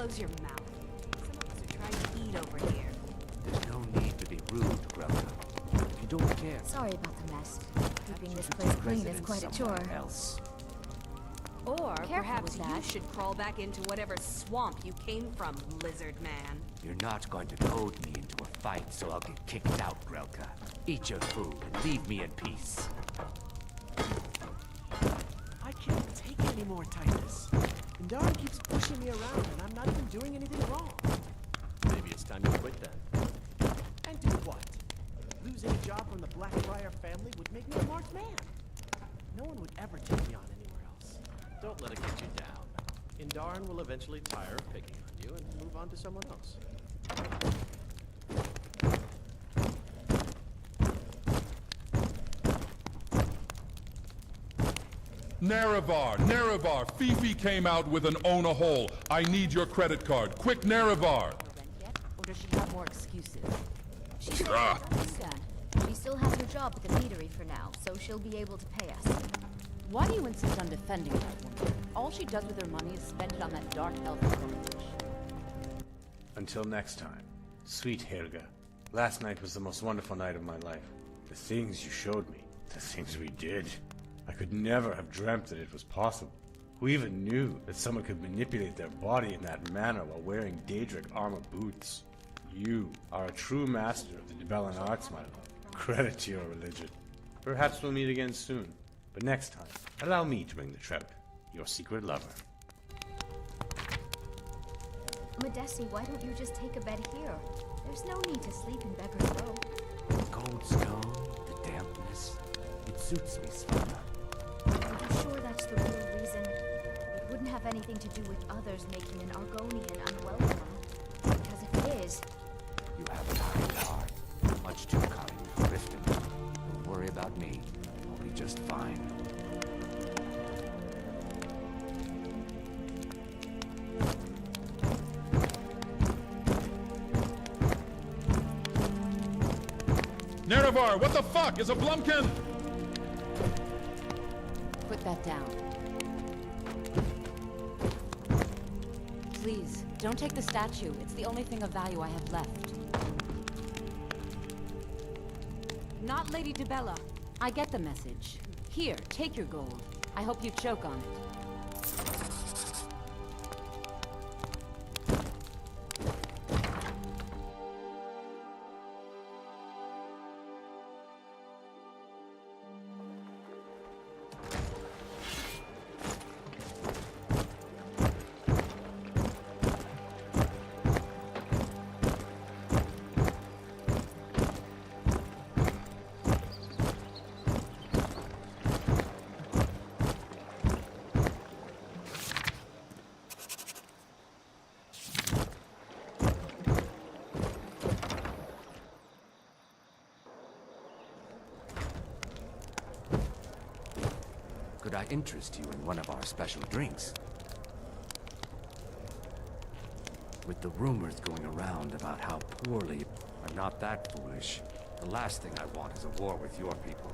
close your mouth. Some of us are trying to eat over here. There's no need to be rude, Grelka. If you don't care... Sorry about the mess. Keeping this place clean is quite a chore. Else. Or Careful perhaps with you that. should crawl back into whatever swamp you came from, lizard man. You're not going to goad me into a fight, so I'll get kicked out, Grelka. Eat your food and leave me in peace. I can't take any more Titus. Indara keeps pushing me around, and I'm not even doing anything wrong. Maybe it's time to quit then. And do what? Losing a job from the Blackbriar family would make me a marked man. No one would ever take me on anywhere else. Don't let it get you down. Indarin will eventually tire of picking on you and move on to someone else. Nerevar, Fifi came out with an own a hole. I need your credit card. Quick, Nerevar. Rent yet? Or does she have more excuses? She said I don't understand. She still has her job at the meadery for now, so she'll be able to pay us. Why do you insist on defending that woman? All she does with her money is spend it on that dark elf fish. Until next time, sweet Helga. Last night was the most wonderful night of my life. The things you showed me, the things we did. I could never have dreamt that it was possible. Who even knew that someone could manipulate their body in that manner while wearing Daedric armor boots? You are a true master of the Dibellan arts, my love. Credit to your religion. Perhaps we'll meet again soon. But next time, allow me to bring the trout, your secret lover. Modessi, why don't you just take a bed here? There's no need to sleep in Beggar's Row. The cold stone, the dampness. It suits me, Svenna. Are you sure that's the real reason? It wouldn't have anything to do with others making an Argonian unwelcome. Because if it is... You have a kind heart. Much too kind for Riften. Don't worry about me. I'll be just fine. Nerevar, what the fuck is a Blumpkin? Put that down. Please, don't take the statue. It's the only thing of value I have left. Not Lady Dibella. I get the message. Here, take your gold. I hope you choke on it. Could I interest you in one of our special drinks? With the rumors going around about how poorly... I'm not that foolish. The last thing I want is a war with your people.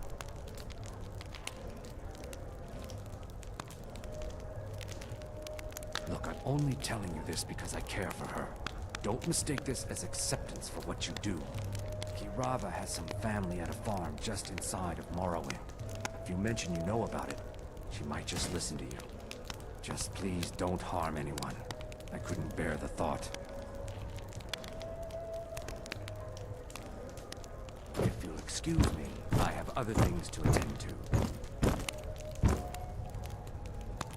Look, I'm only telling you this because I care for her. Don't mistake this as acceptance for what you do. Kirava has some family at a farm just inside of Morrowind. If you mention you know about it, she might just listen to you. Just please don't harm anyone. I couldn't bear the thought. If you'll excuse me, I have other things to attend to.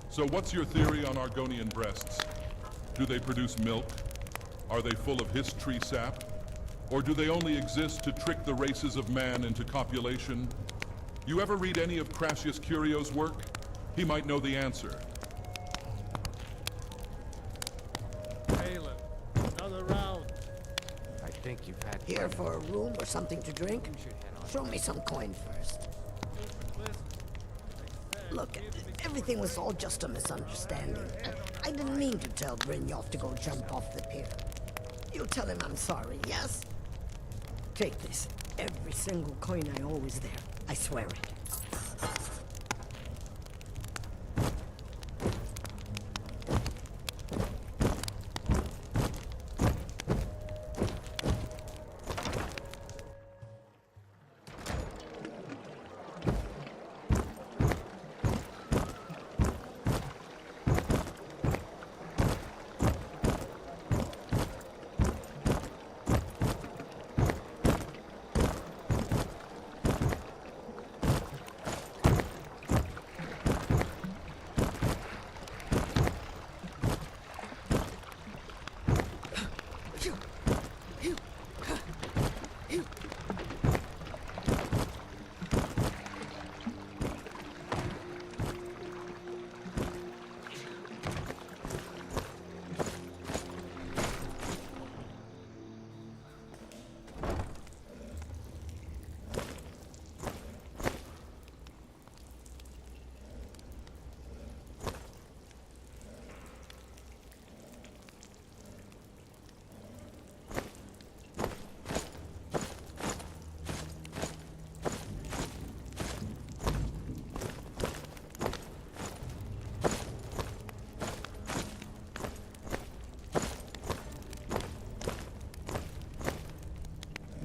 So what's your theory on Argonian breasts? Do they produce milk? Are they full of history sap? Or do they only exist to trick the races of man into copulation? You ever read any of Crassius Curio's work? He might know the answer. Caleb, another round. I think you've had... Here for a room or something to drink? Show me some coin first. Look, everything was all just a misunderstanding. I didn't mean to tell Brynjolf to go jump off the pier. You tell him I'm sorry, yes? Take this. Every single coin I owe is there. I swear it.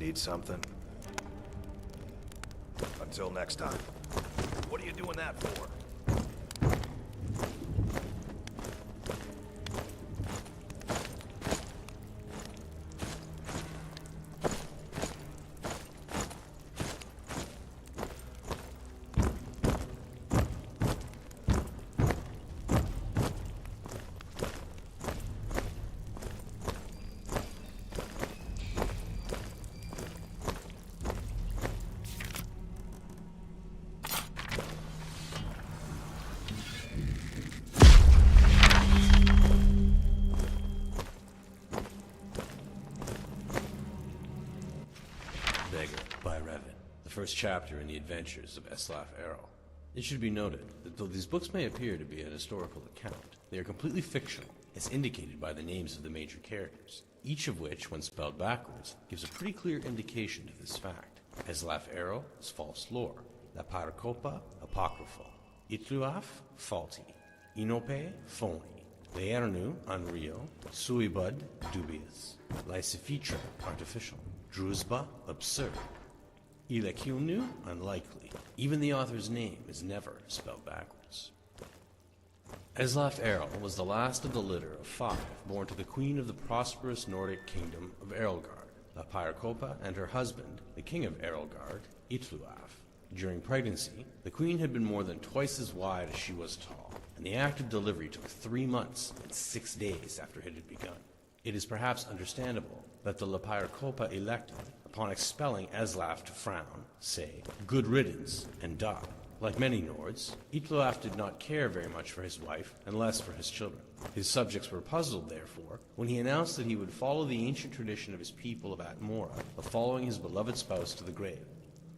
Need something? Until next time. What are you doing that for? The first chapter in the adventures of Eslaf Errol. It should be noted that though these books may appear to be an historical account, they are completely fictional, as indicated by the names of the major characters, each of which, when spelled backwards, gives a pretty clear indication to this fact. Eslaf Errol is false lore, La Paracopa apocryphal, Itluaf faulty, Inope phony, Leernu unreal, Suibud dubious, Lysifitra artificial, Druzba absurd, Ilekilnu unlikely. Even the author's name is never spelled backwards. Eslaf Errol was the last of the litter of 5 born to the queen of the prosperous Nordic kingdom of Erlgard, La Pyracopa, and her husband, the king of Erlgard, Itluaf. During pregnancy, the queen had been more than twice as wide as she was tall, and the act of delivery took 3 months and 6 days after it had begun. It is perhaps understandable that the La Pyracopa elected, upon expelling Eslaf, to frown, say, "Good riddance," and die. Like many Nords, Itluaf did not care very much for his wife and less for his children. His subjects were puzzled, therefore, when he announced that he would follow the ancient tradition of his people of Atmora of following his beloved spouse to the grave.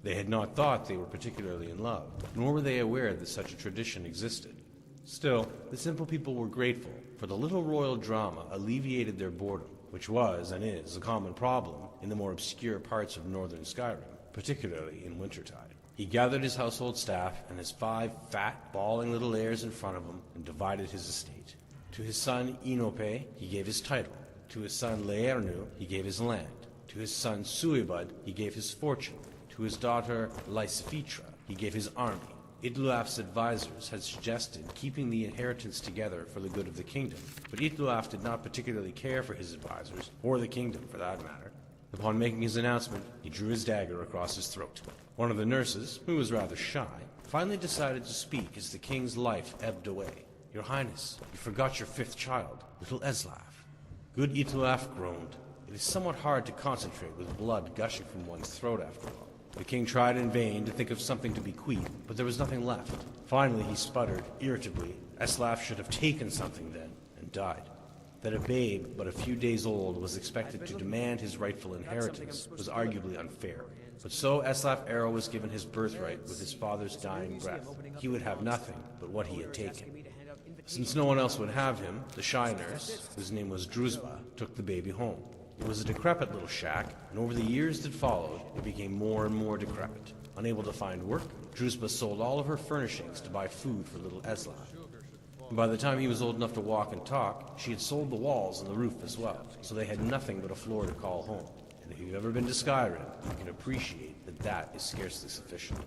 They had not thought they were particularly in love, nor were they aware that such a tradition existed. Still, the simple people were grateful, for the little royal drama alleviated their boredom, which was and is a common problem in the more obscure parts of northern Skyrim, particularly in wintertide. He gathered his household staff and his 5 fat, bawling little heirs in front of him and divided his estate. To his son Inope he gave his title. To his son Leernu he gave his land. To his son Suibud he gave his fortune. To his daughter Lysifitra he gave his army. Itluaf's advisors had suggested keeping the inheritance together for the good of the kingdom, but Itluaf did not particularly care for his advisors, or the kingdom for that matter. Upon making his announcement, he drew his dagger across his throat. One of the nurses, who was rather shy, finally decided to speak as the king's life ebbed away. "Your Highness, you forgot your 5th child, little Eslaf." Good Itluaf groaned. It is somewhat hard to concentrate with blood gushing from one's throat after all. The king tried in vain to think of something to bequeath, but there was nothing left. Finally he sputtered, irritably, Eslaf should have taken something then, and died. That a babe but a few days old was expected to demand his rightful inheritance was arguably unfair. But so Eslaf Errol was given his birthright with his father's dying breath. He would have nothing but what he had taken. Since no one else would have him, the shy nurse, whose name was Druzba, took the baby home. It was a decrepit little shack, and over the years that followed, it became more and more decrepit. Unable to find work, Druzba sold all of her furnishings to buy food for little Eslaf. And by the time he was old enough to walk and talk, she had sold the walls and the roof as well, so they had nothing but a floor to call home. And if you've ever been to Skyrim, you can appreciate that that is scarcely sufficient.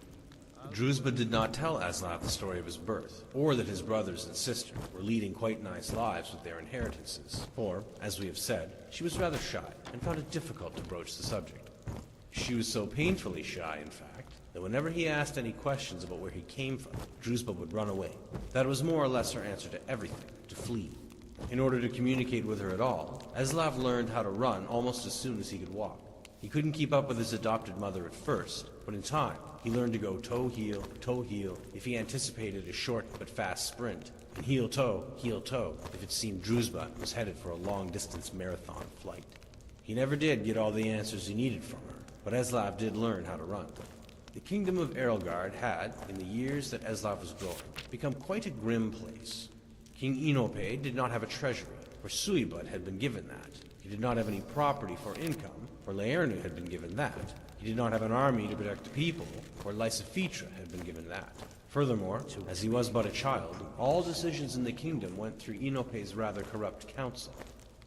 Druzba did not tell Eslaf the story of his birth, or that his brothers and sister were leading quite nice lives with their inheritances, for, as we have said, she was rather shy and found it difficult to broach the subject. She was so painfully shy, in fact, that whenever he asked any questions about where he came from, Druzba would run away. That was more or less her answer to everything, to flee. In order to communicate with her at all, Eslaf learned how to run almost as soon as he could walk. He couldn't keep up with his adopted mother at first, but in time, he learned to go toe-heel if he anticipated a short but fast sprint, and heel-toe if it seemed Druzba was headed for a long-distance marathon flight. He never did get all the answers he needed from her, but Eslaf did learn how to run. The kingdom of Erlgard had, in the years that Eslaf was growing, become quite a grim place. King Inope did not have a treasury, for Suibud had been given that. He did not have any property for income, for Leernu had been given that. He did not have an army to protect the people, for Lysifitra had been given that. Furthermore, as he was but a child, all decisions in the kingdom went through Inope's rather corrupt council.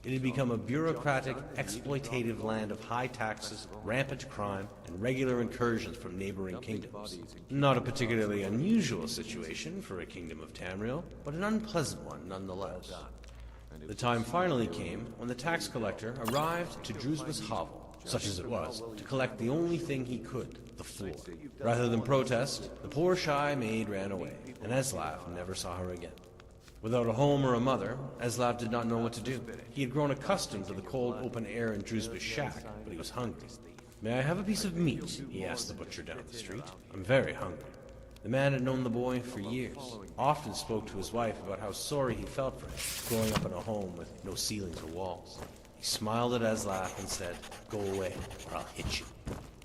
It had become a bureaucratic, exploitative land of high taxes, rampant crime, and regular incursions from neighboring kingdoms. Not a particularly unusual situation for a kingdom of Tamriel, but an unpleasant one nonetheless. The time finally came when the tax collector arrived to Druzhba's hovel, such as it was, to collect the only thing he could, the floor. Rather than protest, the poor shy maid ran away, and Eslav never saw her again. Without a home or a mother, Eslav did not know what to do. He had grown accustomed to the cold open air in Druzhba's shack, but he was hungry. "May I have a piece of meat?" he asked the butcher down the street. "I'm very hungry." The man had known the boy for years, often spoke to his wife about how sorry he felt for him, growing up in a home with no ceilings or walls. He smiled at Eslav and said, "Go away, or I'll hit you."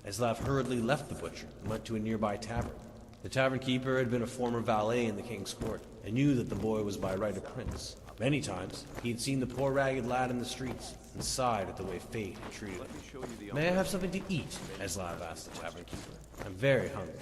Eslav hurriedly left the butcher and went to a nearby tavern. The tavern keeper had been a former valet in the king's court, and knew that the boy was by right a prince. Many times, he had seen the poor ragged lad in the streets, and sighed at the way fate had treated him. "May I have something to eat?" Eslav asked the tavern keeper. "I'm very hungry."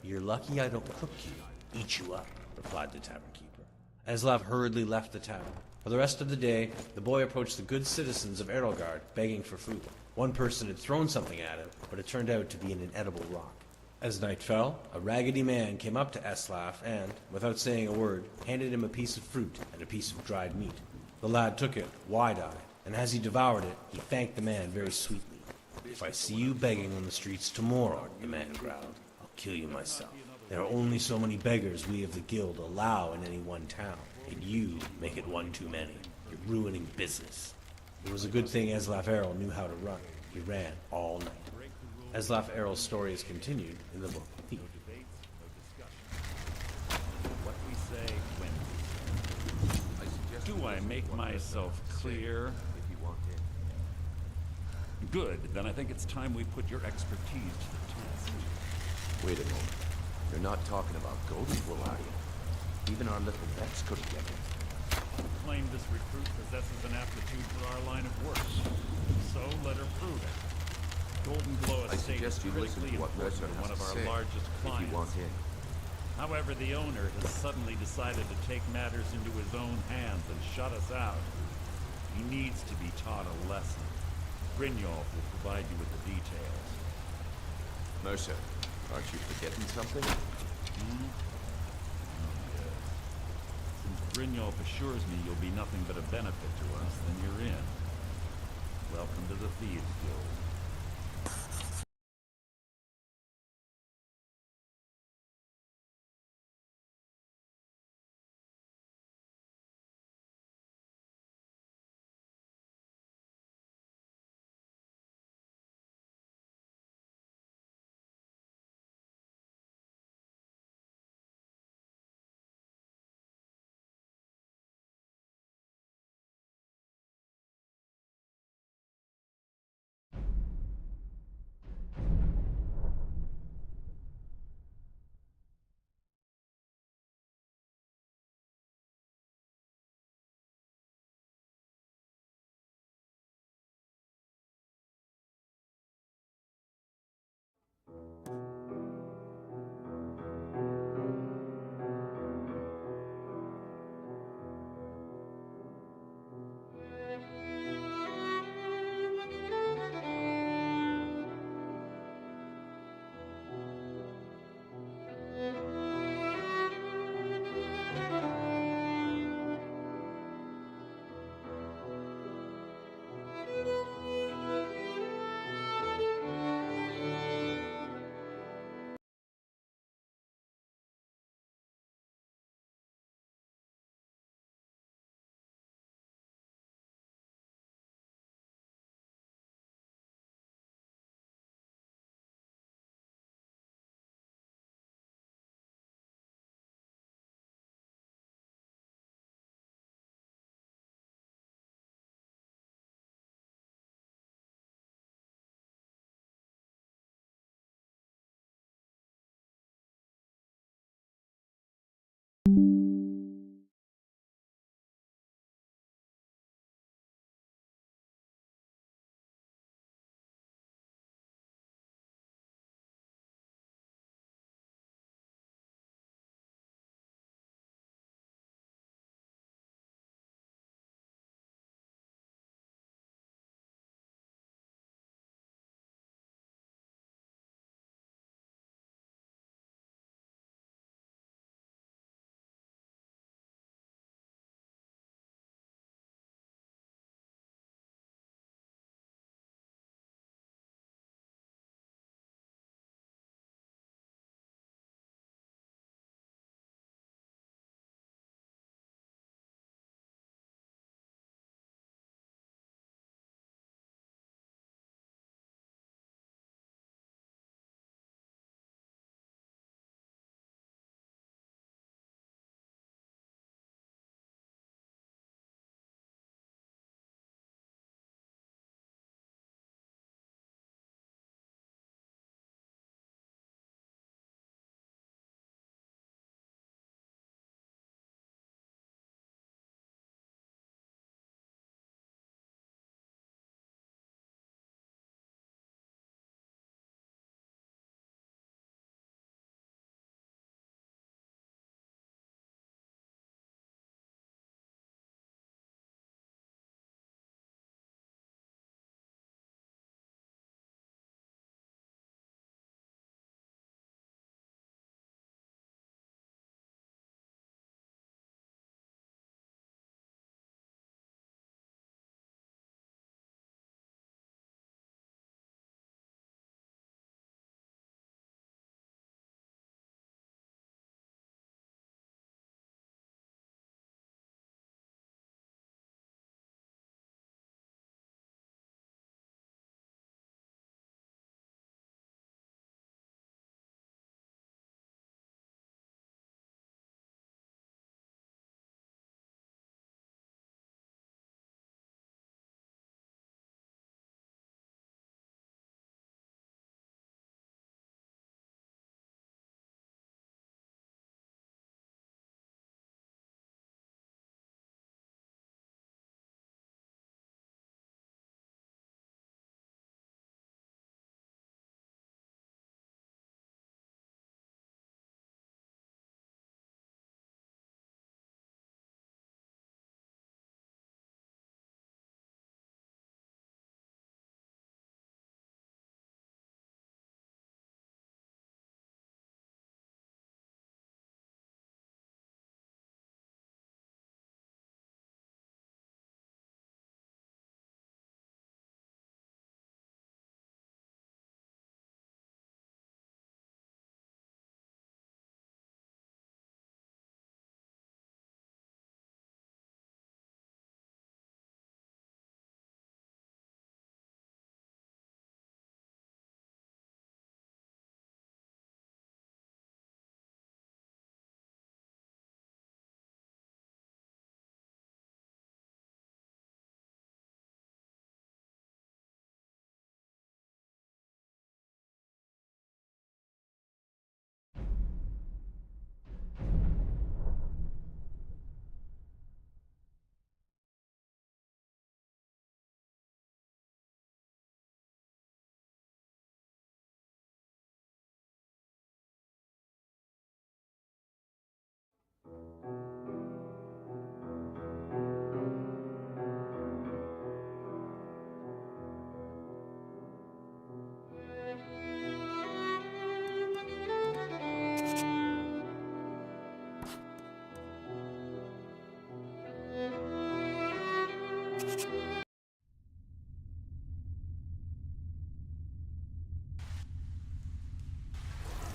"You're lucky I don't cook you, eat you up," replied the tavern keeper. Eslav hurriedly left the tavern. For the rest of the day, the boy approached the good citizens of Edelgard, begging for food. One person had thrown something at him, but it turned out to be an inedible rock. As night fell, a raggedy man came up to Eslav and, without saying a word, handed him a piece of fruit and a piece of dried meat. The lad took it, wide-eyed, and as he devoured it, he thanked the man very sweetly. "If I see you begging on the streets tomorrow," the man growled, "I'll kill you myself. There are only so many beggars we of the guild allow in any one town, and you make it one too many. You're ruining business." It was a good thing Eslav Errol knew how to run. He ran all night. Eslav Errol's story is continued in the book Thief. What we say when do I make myself clear? Good, then I think it's time we put your expertise to the test. Wait a moment. You're not talking about Golden Wool, are you? Even our little vets couldn't get it. Claim this recruit possesses an aptitude for our line of work. So let her prove it. Golden Glow I Estate is suggest you listen critically to what important Resner to one has of to our say largest if clients. you want in. However, the owner has suddenly decided to take matters into his own hands and shut us out. He needs to be taught a lesson. Brynjolf will provide you with the details. Mercer, aren't you forgetting something? Since Brynjolf assures me you'll be nothing but a benefit to us, then you're in. Welcome to the Thieves Guild.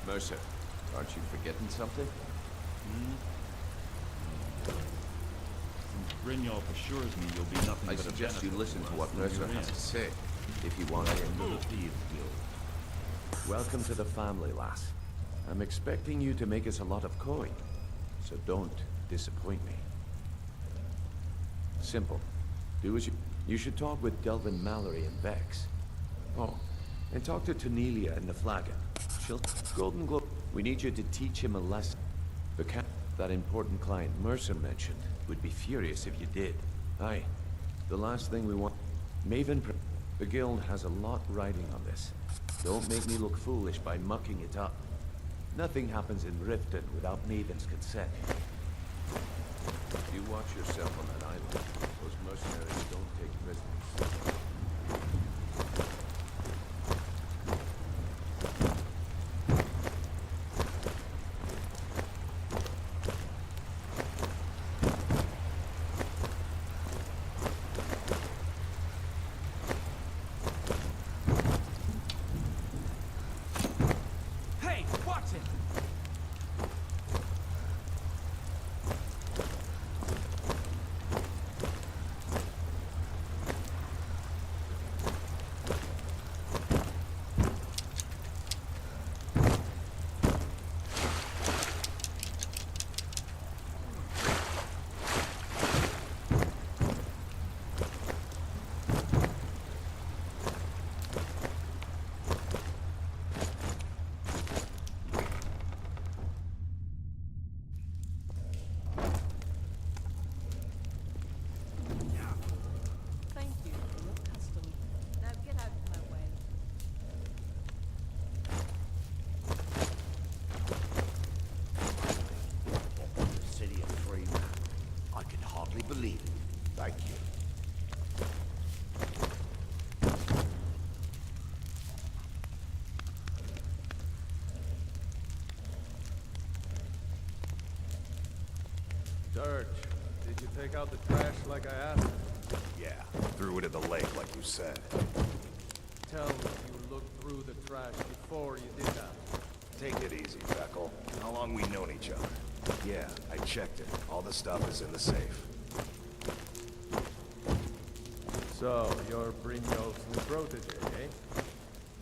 Mercer, aren't you forgetting something? Brynjolf assures me you'll be nothing I but a suggest you benefit listen to to us what when Mercer you're has in. to say, if you want to. Welcome to the Thieves Guild. Welcome to the family, lass. I'm expecting you to make us a lot of coin, so don't disappoint me. Simple. Do as you should talk with Delvin Mallory and Vex. Oh, and talk to Tanelia and the Flagon. She'll... Golden Globe. We need you to teach him a lesson. That important client Mercer mentioned would be furious if you did. Aye. The last thing we want... Maven... The guild has a lot riding on this. Don't make me look foolish by mucking it up. Nothing happens in Riften without Maven's consent. You watch yourself on that island. Those mercenaries don't take prisoners. Hey, watch it! Thank you for your custom. Now get out of my way. The city of free man. I can hardly believe it. Thank you. Dirge, did you take out the trash like I asked? Yeah, threw it in the lake like you said. Tell me you looked through the trash before you did that. Take it easy, Feckle. How long we known each other? Yeah, I checked it. All the stuff is in the safe. So, you're Brynjolf's new protege, eh?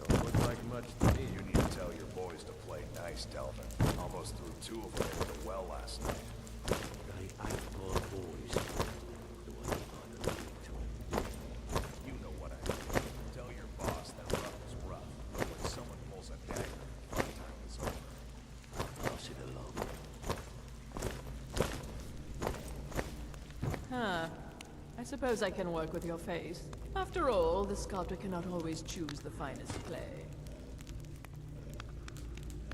Don't look like much to me. You need to tell your boys to play nice, Delvin. Almost threw 2 of them into the well last night. They ain't poor boys. The way I look to them. You know what I mean. Tell your boss that rough is rough. But when someone pulls a dagger, fun time is over. Pass it along. Huh. I suppose I can work with your face. After all, the sculptor cannot always choose the finest clay.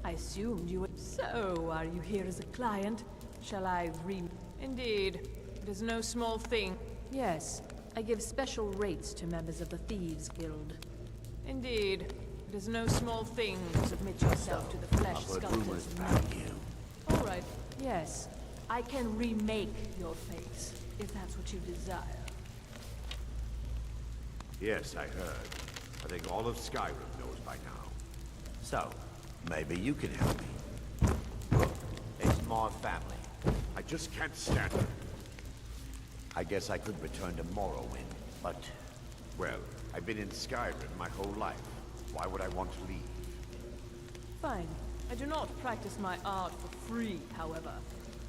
I assumed you were... So, are you here as a client? Shall I Indeed. It is no small thing. Yes, I give special rates to members of the Thieves Guild. Indeed. It is no small thing to submit yourself to the flesh I've heard sculptor's rumors will. about you. All right. Yes, I can remake your face, if that's what you desire. Yes, I heard. I think all of Skyrim knows by now. So, maybe you can help me. Look, it's my family. I just can't stand it. I guess I could return to Morrowind, but... Well, I've been in Skyrim my whole life. Why would I want to leave? Fine. I do not practice my art for free, however.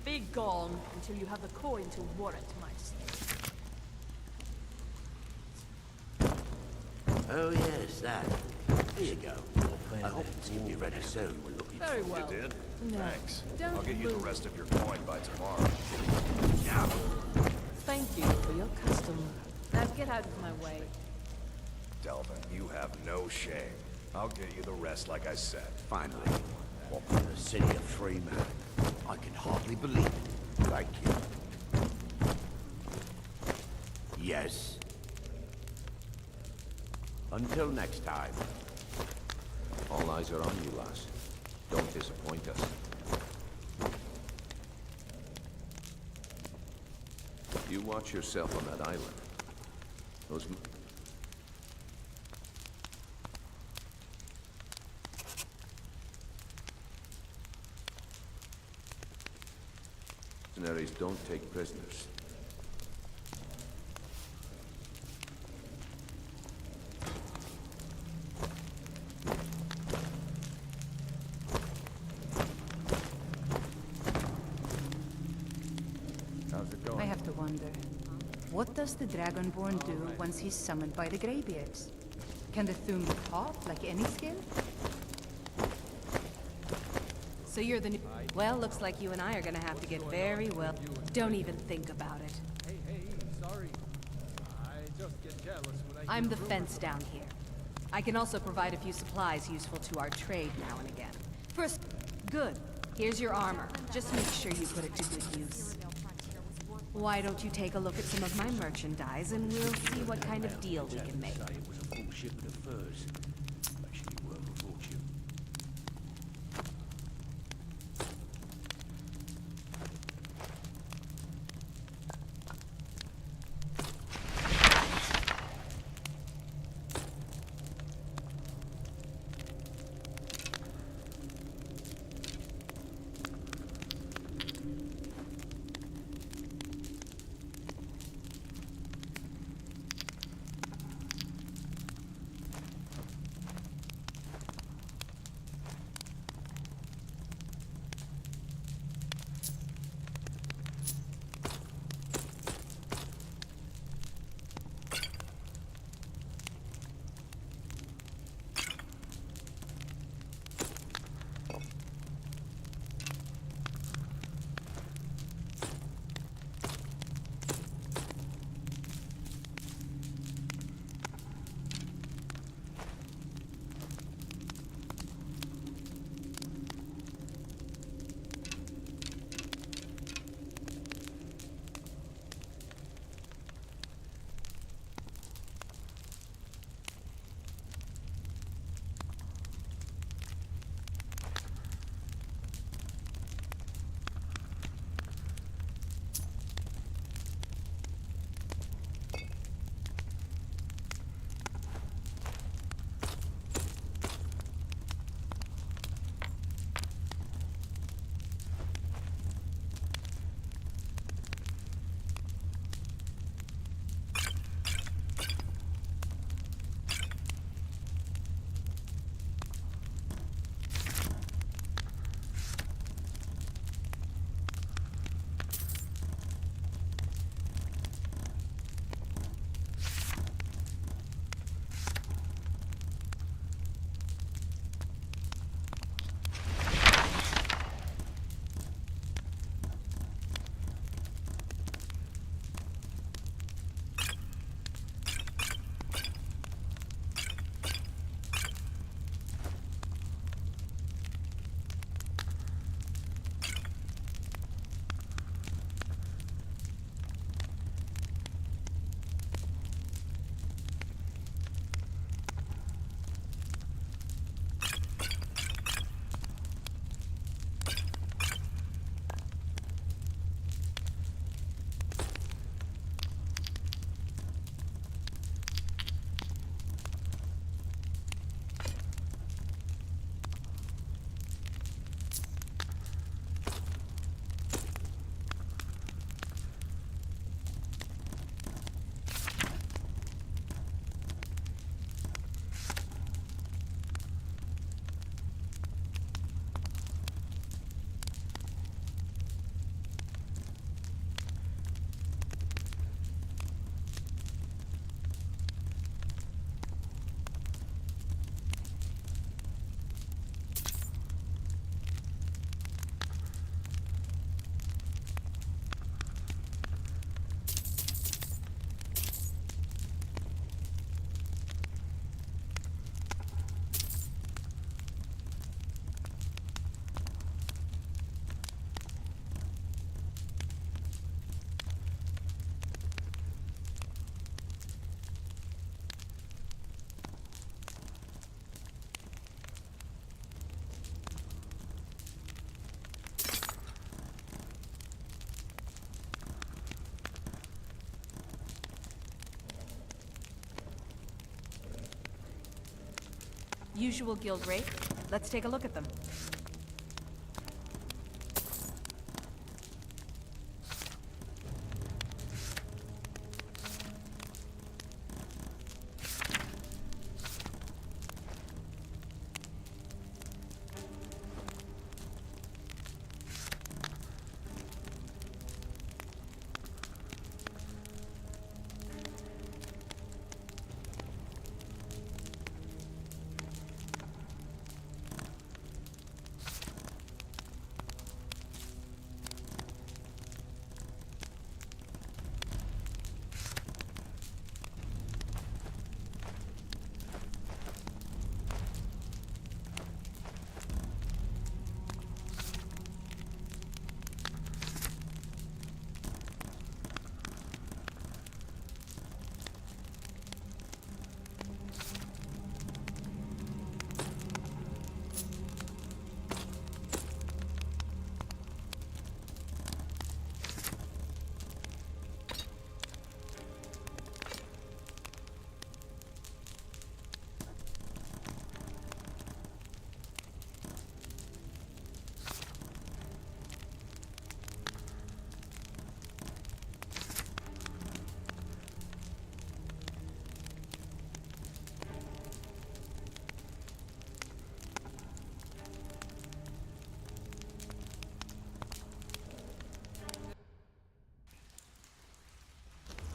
Be gone until you have the coin to warrant my stay. Oh yes, that. Here you go. I hope it's gonna be ready soon. Very well. You did? No, Thanks. don't I'll get you the move. rest of your coin by tomorrow. Thank you for your custom. Now get out of my way. Delvin, you have no shame. I'll get you the rest like I said. Finally. Walk in the city of free man. I can hardly believe it. Thank you. Yes. Until next time. All eyes are on you, lass. Don't disappoint us. You watch yourself on that island. Those... Mercenaries don't take prisoners. How's it going? I have to wonder. What does the Dragonborn do once he's summoned by the Greybeards? Can the Thum talk like any skill? So you're the new... Well, looks like you and I are gonna have to get very well. Don't even think about it. Hey, sorry. I just get jealous when I I'm hear the rumors. fence down here. I can also provide a few supplies useful to our trade now and again. First, good. Here's your armor. Just make sure you put it to good use. Why don't you take a look at some of my merchandise and we'll see what kind of deal we can make. It was a full shipment of furs. Actually worth a fortune. Usual guild rate. Let's take a look at them.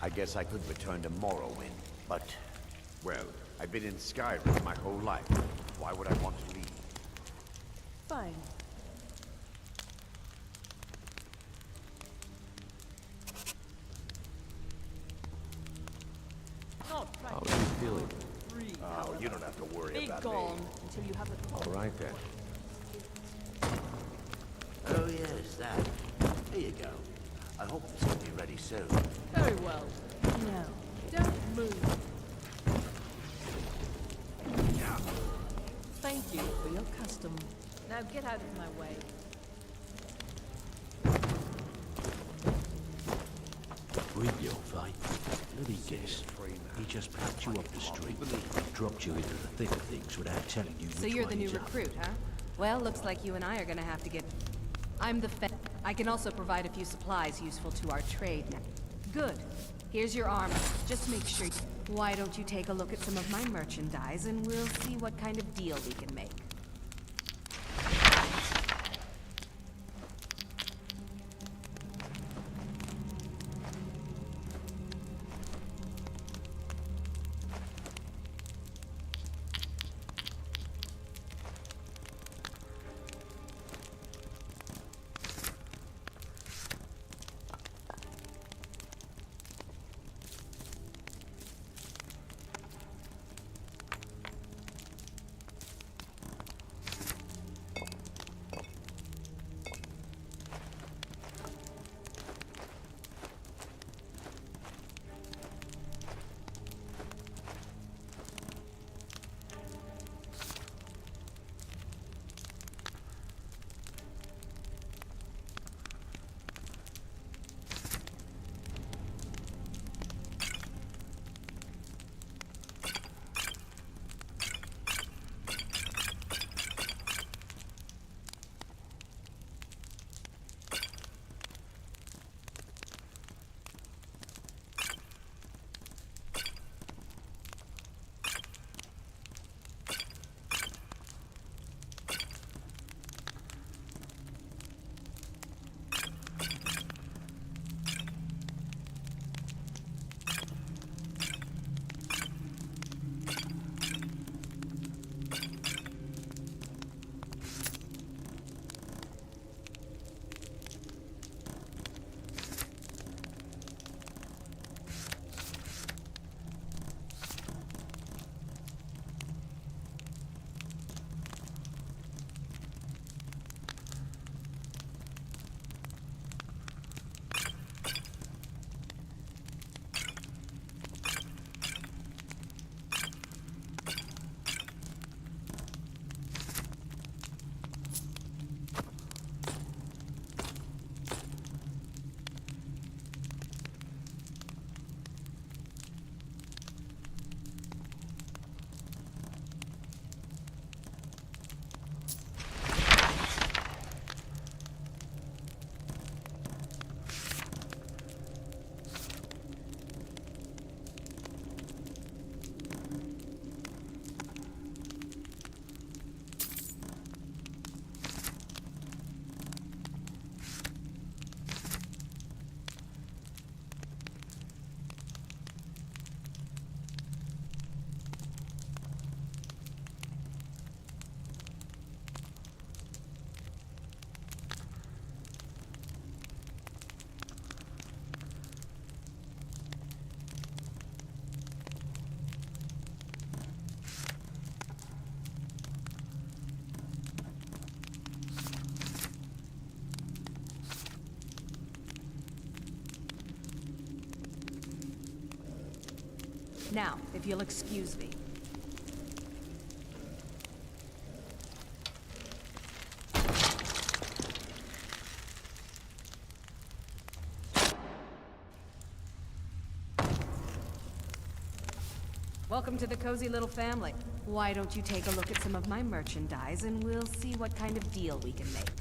I guess I could return to Morrowind, but... Well, I've been in Skyrim my whole life. Why would I want to leave? Fine. Not How are you feeling? free. Oh, you don't have to worry Be about gone me. until you have the All right then. Oh yes, that. Here you go. I hope this will be ready soon. Very well. No, don't move. Thank you for your custom. Now get out of my way. Brynjolf, eh? Let me guess. He just packed you up the street, dropped you into the thick of things without telling you So which you're way the new he's up. recruit, huh? Well, looks like you and I are gonna have to get... I'm the I can also provide a few supplies useful to our trade now. Good. Here's your armor. Just make sure... Why don't you take a look at some of my merchandise and we'll see what kind of deal we can make. Now, if you'll excuse me. Welcome to the cozy little family. Why don't you take a look at some of my merchandise and we'll see what kind of deal we can make.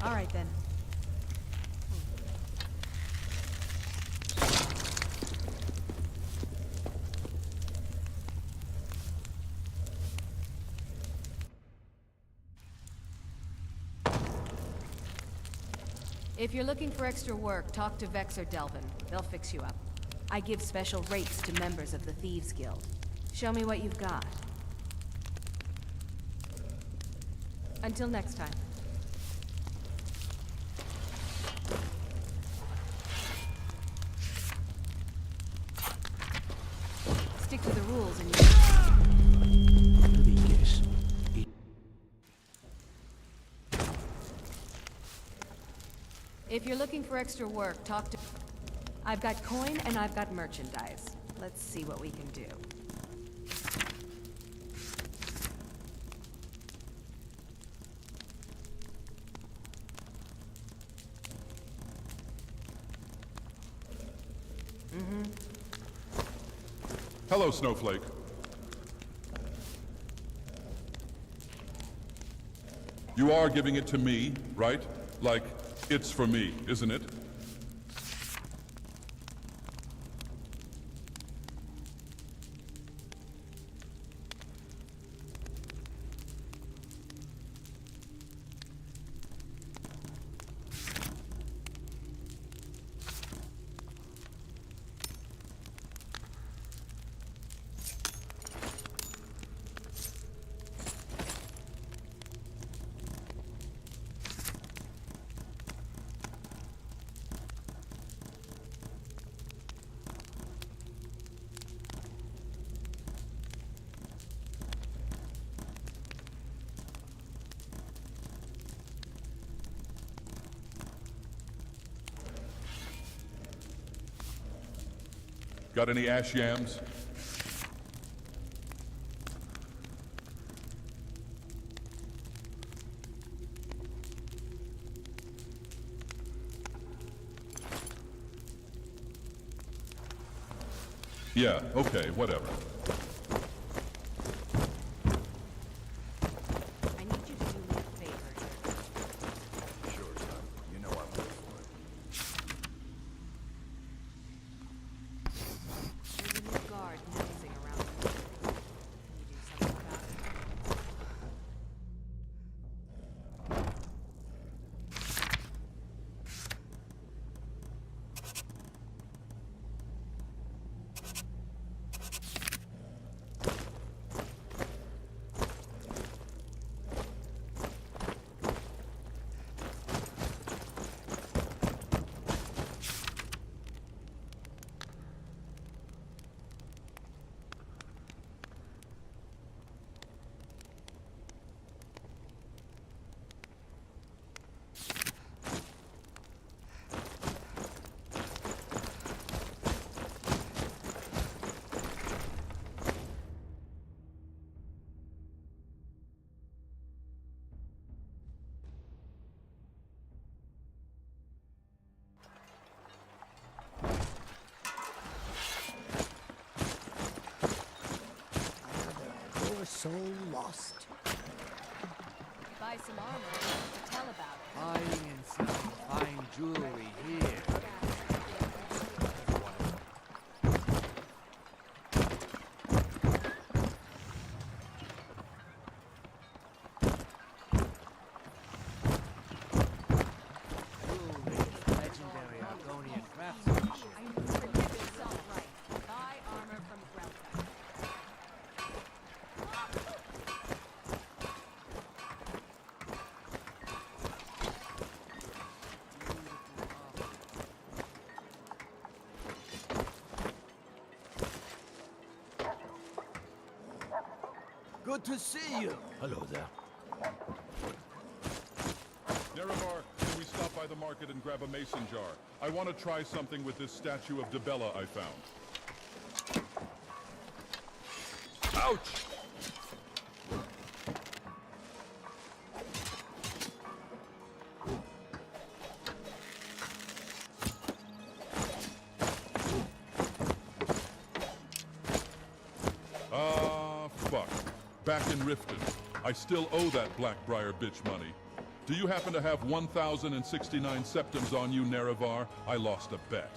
All right, then. If you're looking for extra work, talk to Vex or Delvin. They'll fix you up. I give special rates to members of the Thieves Guild. Show me what you've got. Until next time. Stick to the rules and Let me guess. If you're looking for extra work, talk to... I've got coin and I've got merchandise. Let's see what we can do. Hello, Snowflake. You are giving it to me, right? Like, it's for me, isn't it? Got any ash yams? Yeah, okay, whatever. I need you to do me a favor. Sure, son. You know I'm good for it. There's a new guard nosing around. Can you do something about it? Poor soul lost. Buy some armor to tell about it. Buying some fine jewelry here. Legendary Argonian craftsmanship. It's all right. Buy armor from Grelka. Good to see you. Hello there. Nerevar, can we stop by the market and grab a mason jar? I want to try something with this statue of Debella I found. Ouch! Fuck. Back in Riften. I still owe that Blackbriar bitch money. Do you happen to have 1,069 septims on you, Nerevar? I lost a bet.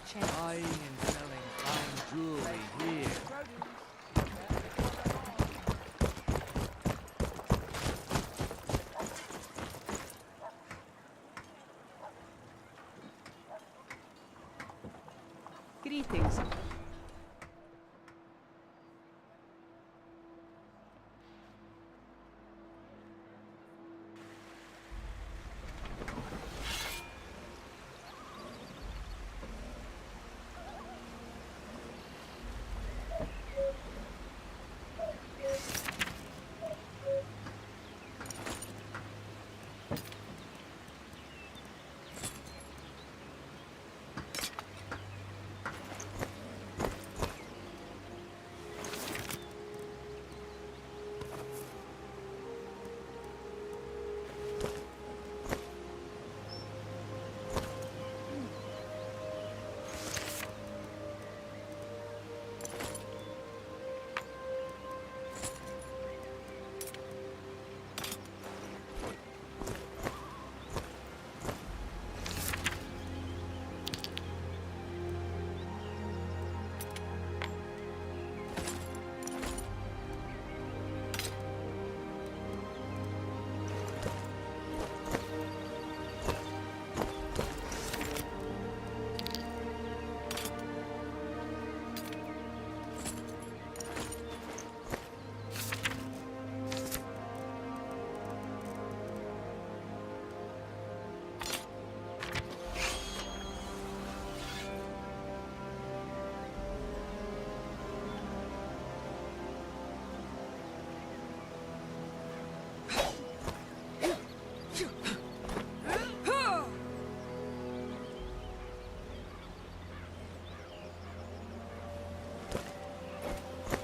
chance. Buying and selling fine jewelry here. Greetings.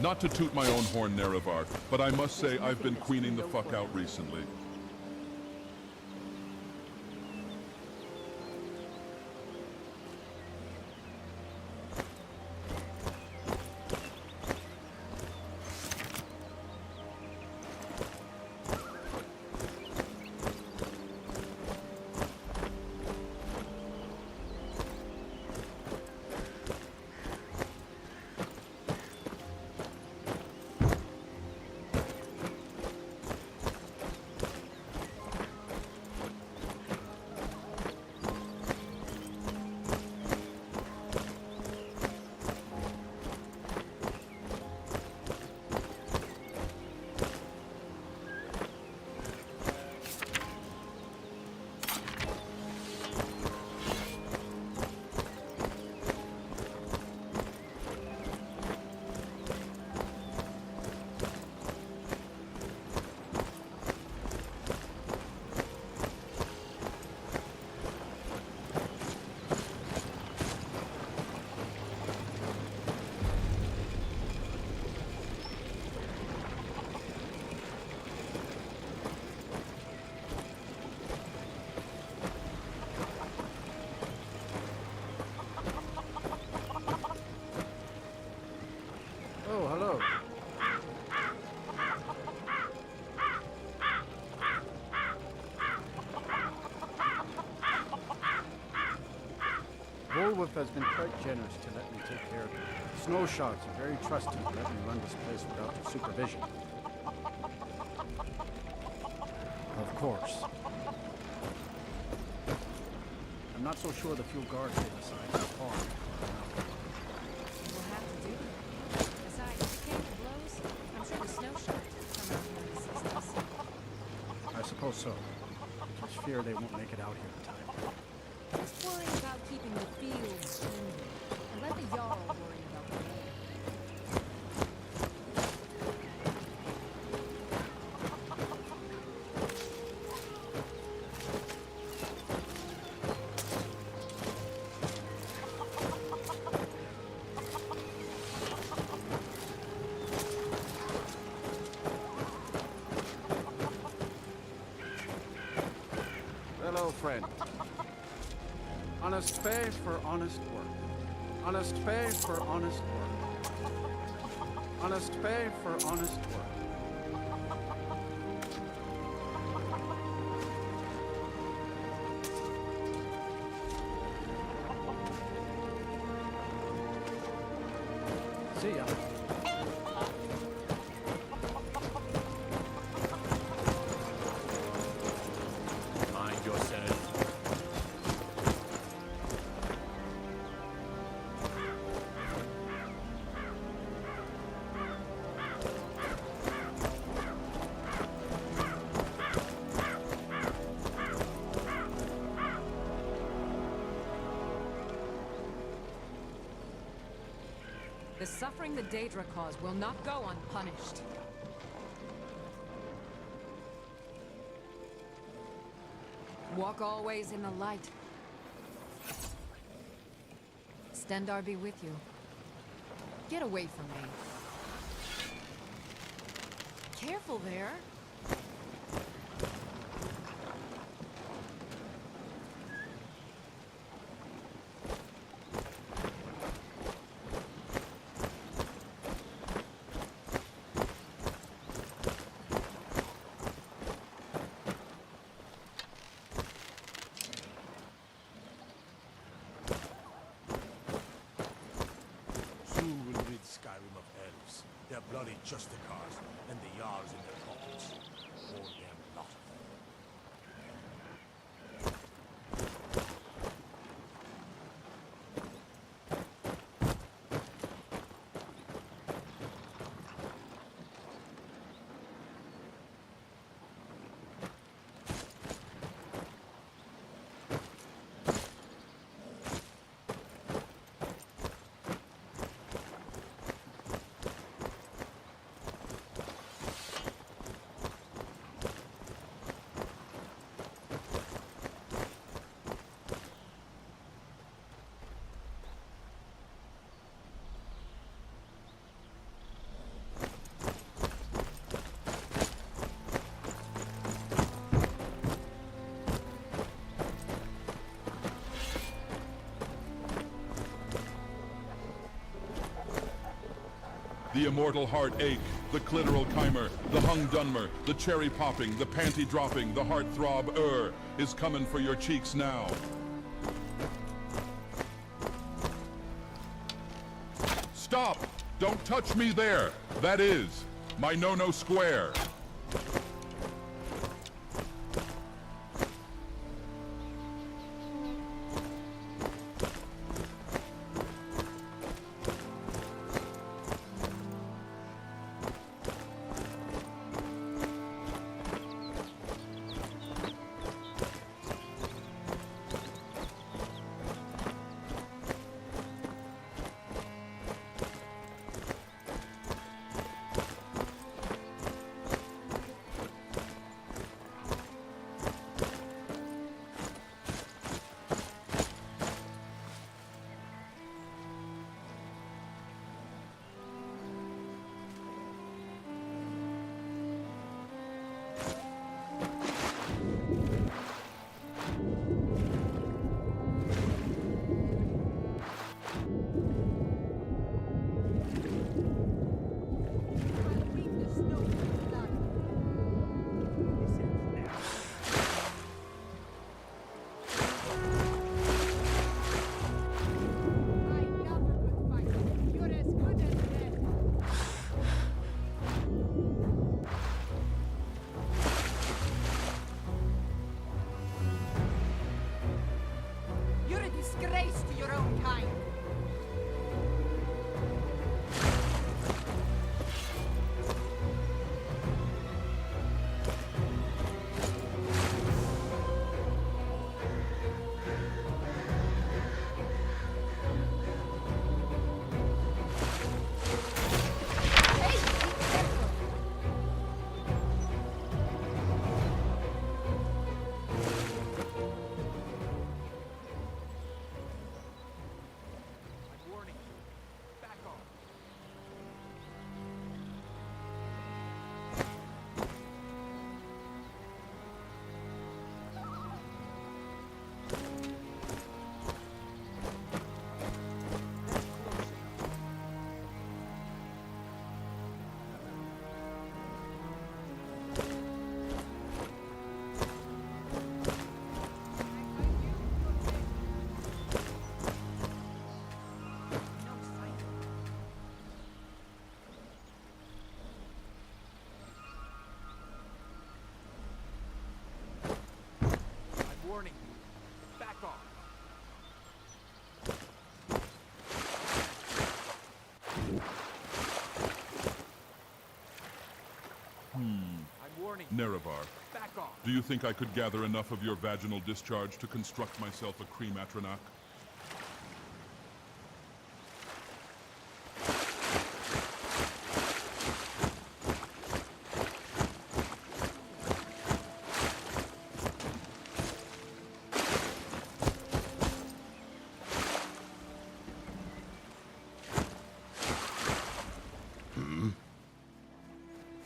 Not to toot my own horn, Nerevar, but I must say I've been queening the fuck out recently. Oh, hello. Wolf has been quite generous to let me take care of it. Snow sharks are very trusting to let me run this place without their supervision. Of course. I'm not so sure the few guards they decide how far. We'll have to do it. Besides, if it came to blows, I'm sure the snow sharks will come out here and assist us. I suppose so. Just fear they won't make it out here in time. Just worry about keeping the fields clean, and let the Jarl worry about the road. Hello, friend. Honest pay for honest work. Honest pay for honest work. Honest pay for honest work. See ya. Mind yourself. The suffering the Daedra cause will not go unpunished. Walk always in the light. Stendar be with you. Get away from me. Careful there. Soon we'll rid Skyrim of elves, their bloody justicars, and the Jarls in their pockets. More damn lot of them. The immortal heartache, the clitoral chimer, the hung dunmer, the cherry popping, the panty dropping, the heart throb is coming for your cheeks now. Stop! Don't touch me there! That is my no-no square. You're a disgrace to your own kind. warning you. Back off. I'm warning you. Nerevar, Back off. do you think I could gather enough of your vaginal discharge to construct myself a crematronac?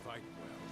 Fight well.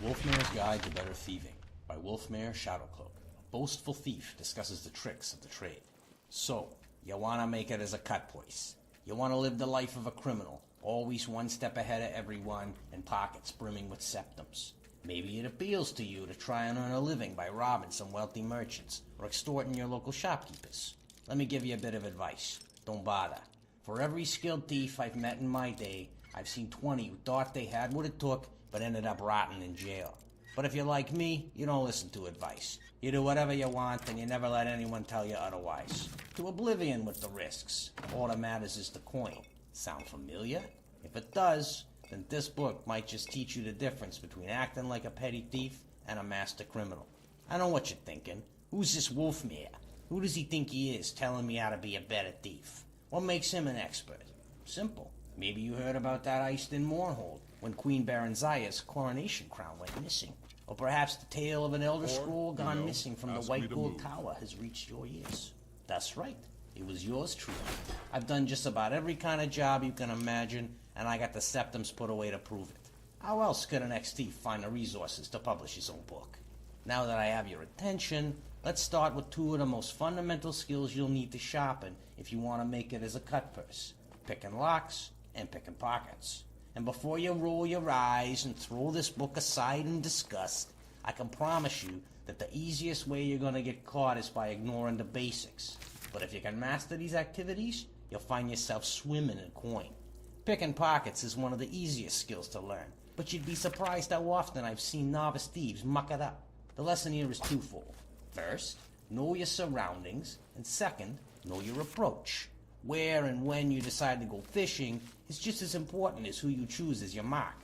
Wolfmare's Guide to Better Thieving by Wolfmare Shadowcloak. A boastful thief discusses the tricks of the trade. So, you want to make it as a cut price. You want to live the life of a criminal, always one step ahead of everyone and pockets brimming with septums. Maybe it appeals to you to try and earn a living by robbing some wealthy merchants or extorting your local shopkeepers. Let me give you a bit of advice. Don't bother. For every skilled thief I've met in my day, I've seen 20 who thought they had what it took but ended up rotting in jail. But if you're like me, you don't listen to advice. You do whatever you want and you never let anyone tell you otherwise. To oblivion with the risks. All that matters is the coin. Sound familiar? If it does, then this book might just teach you the difference between acting like a petty thief and a master criminal. I know what you're thinking. Who's this Wolfmare? Who does he think he is, telling me how to be a better thief? What makes him an expert? Simple. Maybe you heard about that heist in Mournhold, when Queen Baranzaya's coronation crown went missing. Or perhaps the tale of an Elder Scroll gone missing from the White Gold Tower has reached your ears. That's right. It was yours truly. I've done just about every kind of job you can imagine, and I got the septums put away to prove it. How else could an ex-thief find the resources to publish his own book? Now that I have your attention, let's start with two of the most fundamental skills you'll need to sharpen if you want to make it as a cut purse. Picking locks and picking pockets. And before you roll your eyes and throw this book aside in disgust, I can promise you that the easiest way you're going to get caught is by ignoring the basics. But if you can master these activities, you'll find yourself swimming in coin. Picking pockets is one of the easiest skills to learn, but you'd be surprised how often I've seen novice thieves muck it up. The lesson here is twofold. First, know your surroundings, and second, know your approach. Where and when you decide to go fishing is just as important as who you choose as your mark.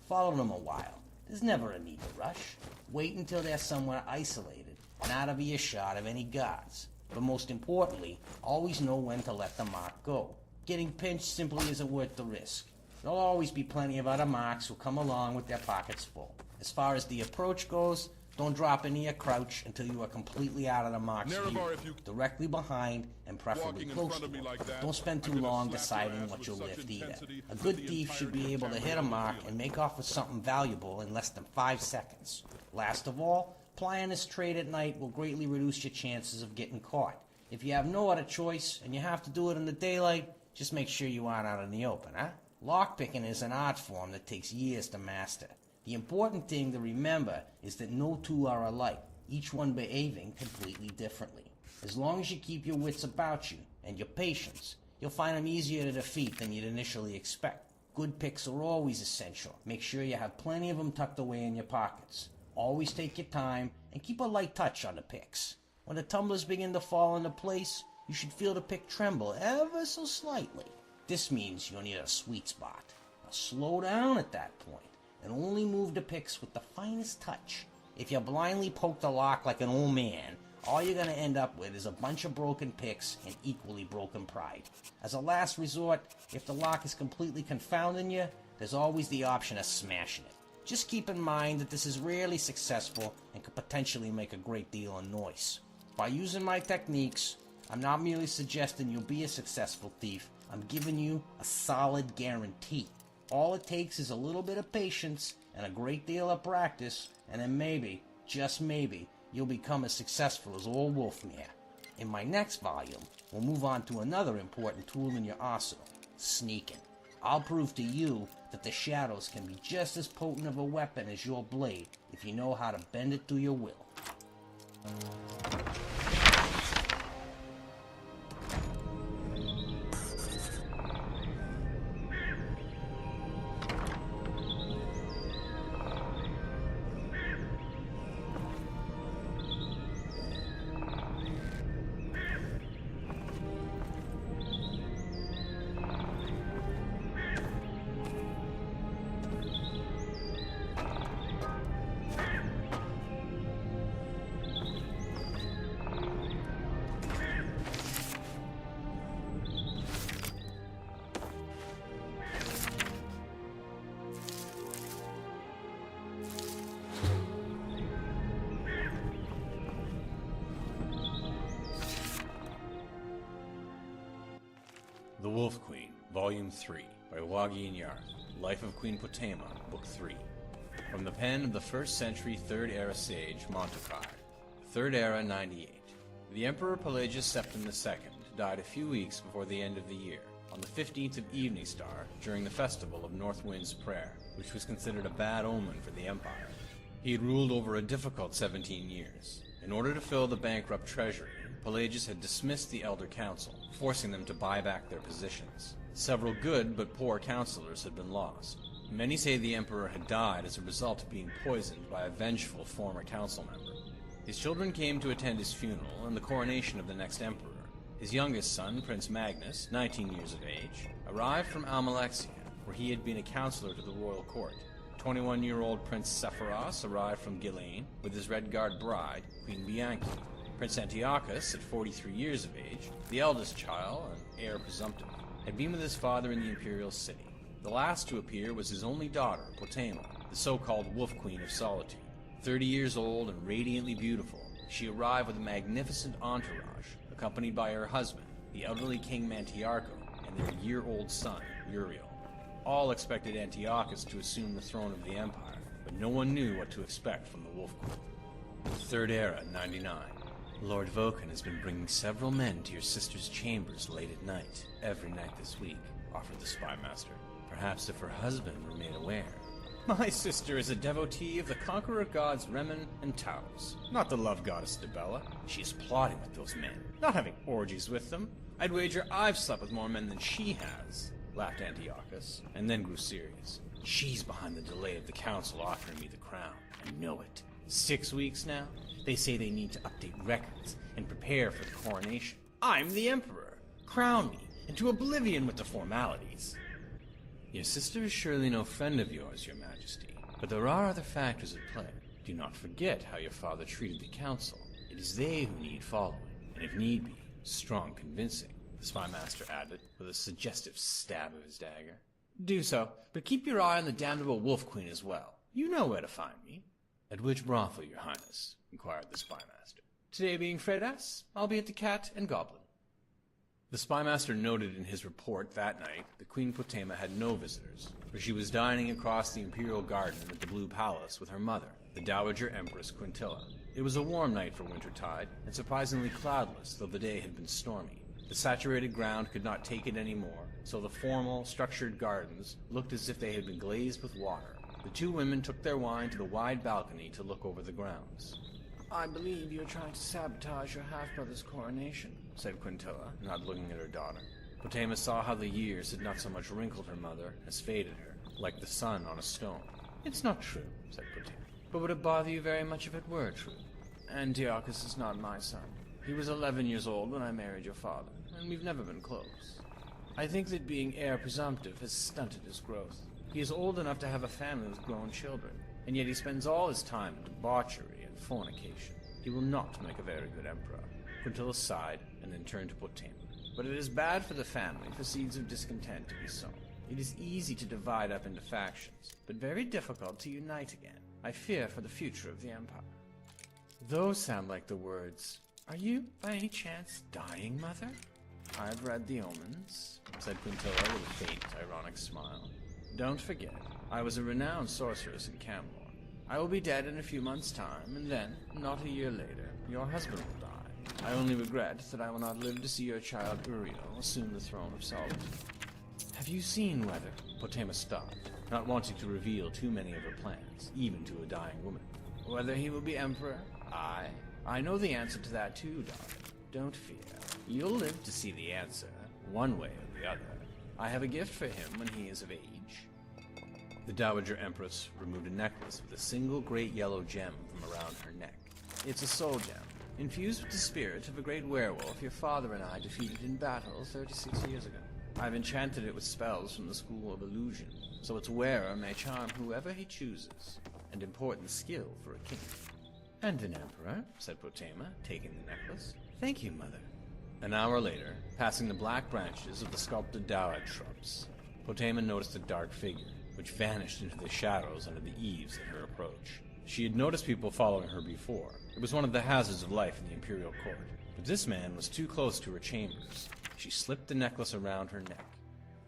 Follow them a while. There's never a need to rush. Wait until they're somewhere isolated and out of earshot of any guards. But most importantly, always know when to let the mark go. Getting pinched simply isn't worth the risk. There'll always be plenty of other marks who come along with their pockets full. As far as the approach goes, don't drop into your crouch until you are completely out of the mark's view. Directly behind and preferably close to it. Don't spend too long deciding what you'll lift either. A good thief should be able to hit a mark and make off with something valuable in less than 5 seconds. Last of all, plying this trade at night will greatly reduce your chances of getting caught. If you have no other choice and you have to do it in the daylight, just make sure you aren't out in the open, huh? Lockpicking is an art form that takes years to master. The important thing to remember is that no two are alike, each one behaving completely differently. As long as you keep your wits about you and your patience, you'll find them easier to defeat than you'd initially expect. Good picks are always essential. Make sure you have plenty of them tucked away in your pockets. Always take your time and keep a light touch on the picks. When the tumblers begin to fall into place, you should feel the pick tremble ever so slightly. This means you'll need a sweet spot. Now slow down at that point and only move the picks with the finest touch. If you blindly poke the lock like an old man, all you're going to end up with is a bunch of broken picks and equally broken pride. As a last resort, if the lock is completely confounding you, there's always the option of smashing it. Just keep in mind that this is rarely successful and could potentially make a great deal of noise. By using my techniques, I'm not merely suggesting you'll be a successful thief, I'm giving you a solid guarantee. All it takes is a little bit of patience and a great deal of practice, and then maybe, just maybe, you'll become as successful as old Wolfmare. In my next volume, we'll move on to another important tool in your arsenal, sneaking. I'll prove to you that the shadows can be just as potent of a weapon as your blade if you know how to bend it to your will. The Wolf Queen, Volume 3, by Wagi and Yarth, Life of Queen Potema, Book 3. From the pen of the 1st century 3rd Era sage Montefiore, 3rd Era 98. The Emperor Pelagius Septim II died a few weeks before the end of the year, on the 15th of Evening Star, during the festival of North Wind's Prayer, which was considered a bad omen for the Empire. He had ruled over a difficult 17 years. In order to fill the bankrupt treasury, Pelagius had dismissed the Elder Council, forcing them to buy back their positions. Several good but poor councillors had been lost. Many say the Emperor had died as a result of being poisoned by a vengeful former council member. His children came to attend his funeral and the coronation of the next emperor. His youngest son, Prince Magnus, 19 years of age, arrived from Almalexia, where he had been a counselor to the royal court. 21-year-old Prince Sephiros arrived from Ghislaine with his Redguard bride, Queen Bianchi. Prince Antiochus, at 43 years of age, the eldest child and heir presumptive, had been with his father in the imperial city. The last to appear was his only daughter, Potema, the so-called Wolf Queen of Solitude. 30 years old and radiantly beautiful, she arrived with a magnificent entourage, accompanied by her husband, the elderly King Mantiarco, and their year-old son, Uriel. All expected Antiochus to assume the throne of the Empire, but no one knew what to expect from the Wolf Queen. 3rd Era 99. Lord Vulcan has been bringing several men to your sister's chambers late at night, every night this week, offered the spy master. Perhaps if her husband were made aware. My sister is a devotee of the conqueror gods Remen and Taos, not the love goddess Debella. She is plotting with those men, not having orgies with them. I'd wager I've slept with more men than she has, laughed Antiochus, and then grew serious. She's behind the delay of the council offering me the crown. I know it. 6 weeks now? They say they need to update records and prepare for the coronation. I'm the emperor. Crown me into oblivion with the formalities. Your sister is surely no friend of yours, your majesty, but there are other factors at play. Do not forget how your father treated the council. It is they who need following, and if need be, strong convincing, the spy master added, with a suggestive stab of his dagger. Do so, but keep your eye on the damnable Wolf Queen as well. You know where to find me. At which brothel, your highness? Inquired the spy master. Today being Fredas, I'll be at the Cat and Goblin. The spy master noted in his report that night that Queen Potema had no visitors, for she was dining across the imperial garden at the Blue Palace with her mother, the Dowager Empress Quintilla. It was a warm night for wintertide, and surprisingly cloudless, though the day had been stormy. The saturated ground could not take it anymore, so the formal, structured gardens looked as if they had been glazed with water. The two women took their wine to the wide balcony to look over the grounds. I believe you're trying to sabotage your half-brother's coronation, said Quintilla, not looking at her daughter. Potema saw how the years had not so much wrinkled her mother as faded her, like the sun on a stone. It's not true, said Potema. But would it bother you very much if it were true? Antiochus is not my son. He was 11 years old when I married your father, and we've never been close. I think that being heir presumptive has stunted his growth. He is old enough to have a family with grown children, and yet he spends all his time in debauchery and fornication. He will not make a very good emperor. Quintilla sighed, and then turned to Potema. But it is bad for the family for seeds of discontent to be sown. It is easy to divide up into factions, but very difficult to unite again. I fear for the future of the empire. Those sound like the words, "Are you, by any chance, dying, mother?" I've read the omens, said Quintilla with a faint, ironic smile. Don't forget, I was a renowned sorceress in Camlor. I will be dead in a few months' time, and then, not a year later, your husband will die. I only regret that I will not live to see your child Uriel assume the throne of Solitude. Have you seen whether... Potema stopped, not wanting to reveal too many of her plans, even to a dying woman. Whether he will be emperor? I know the answer to that too, darling. Don't fear. You'll live to see the answer, one way or the other. I have a gift for him when he is of age. The Dowager Empress removed a necklace with a single great yellow gem from around her neck. It's a soul gem, infused with the spirit of a great werewolf your father and I defeated in battle 36 years ago. I've enchanted it with spells from the School of Illusion, so its wearer may charm whoever he chooses. An important skill for a king. And an emperor, said Potema, taking the necklace. Thank you, mother. An hour later, passing the black branches of the sculpted dowad shrubs, Potema noticed a dark figure, which vanished into the shadows under the eaves at her approach. She had noticed people following her before. It was one of the hazards of life in the imperial court. But this man was too close to her chambers. She slipped the necklace around her neck.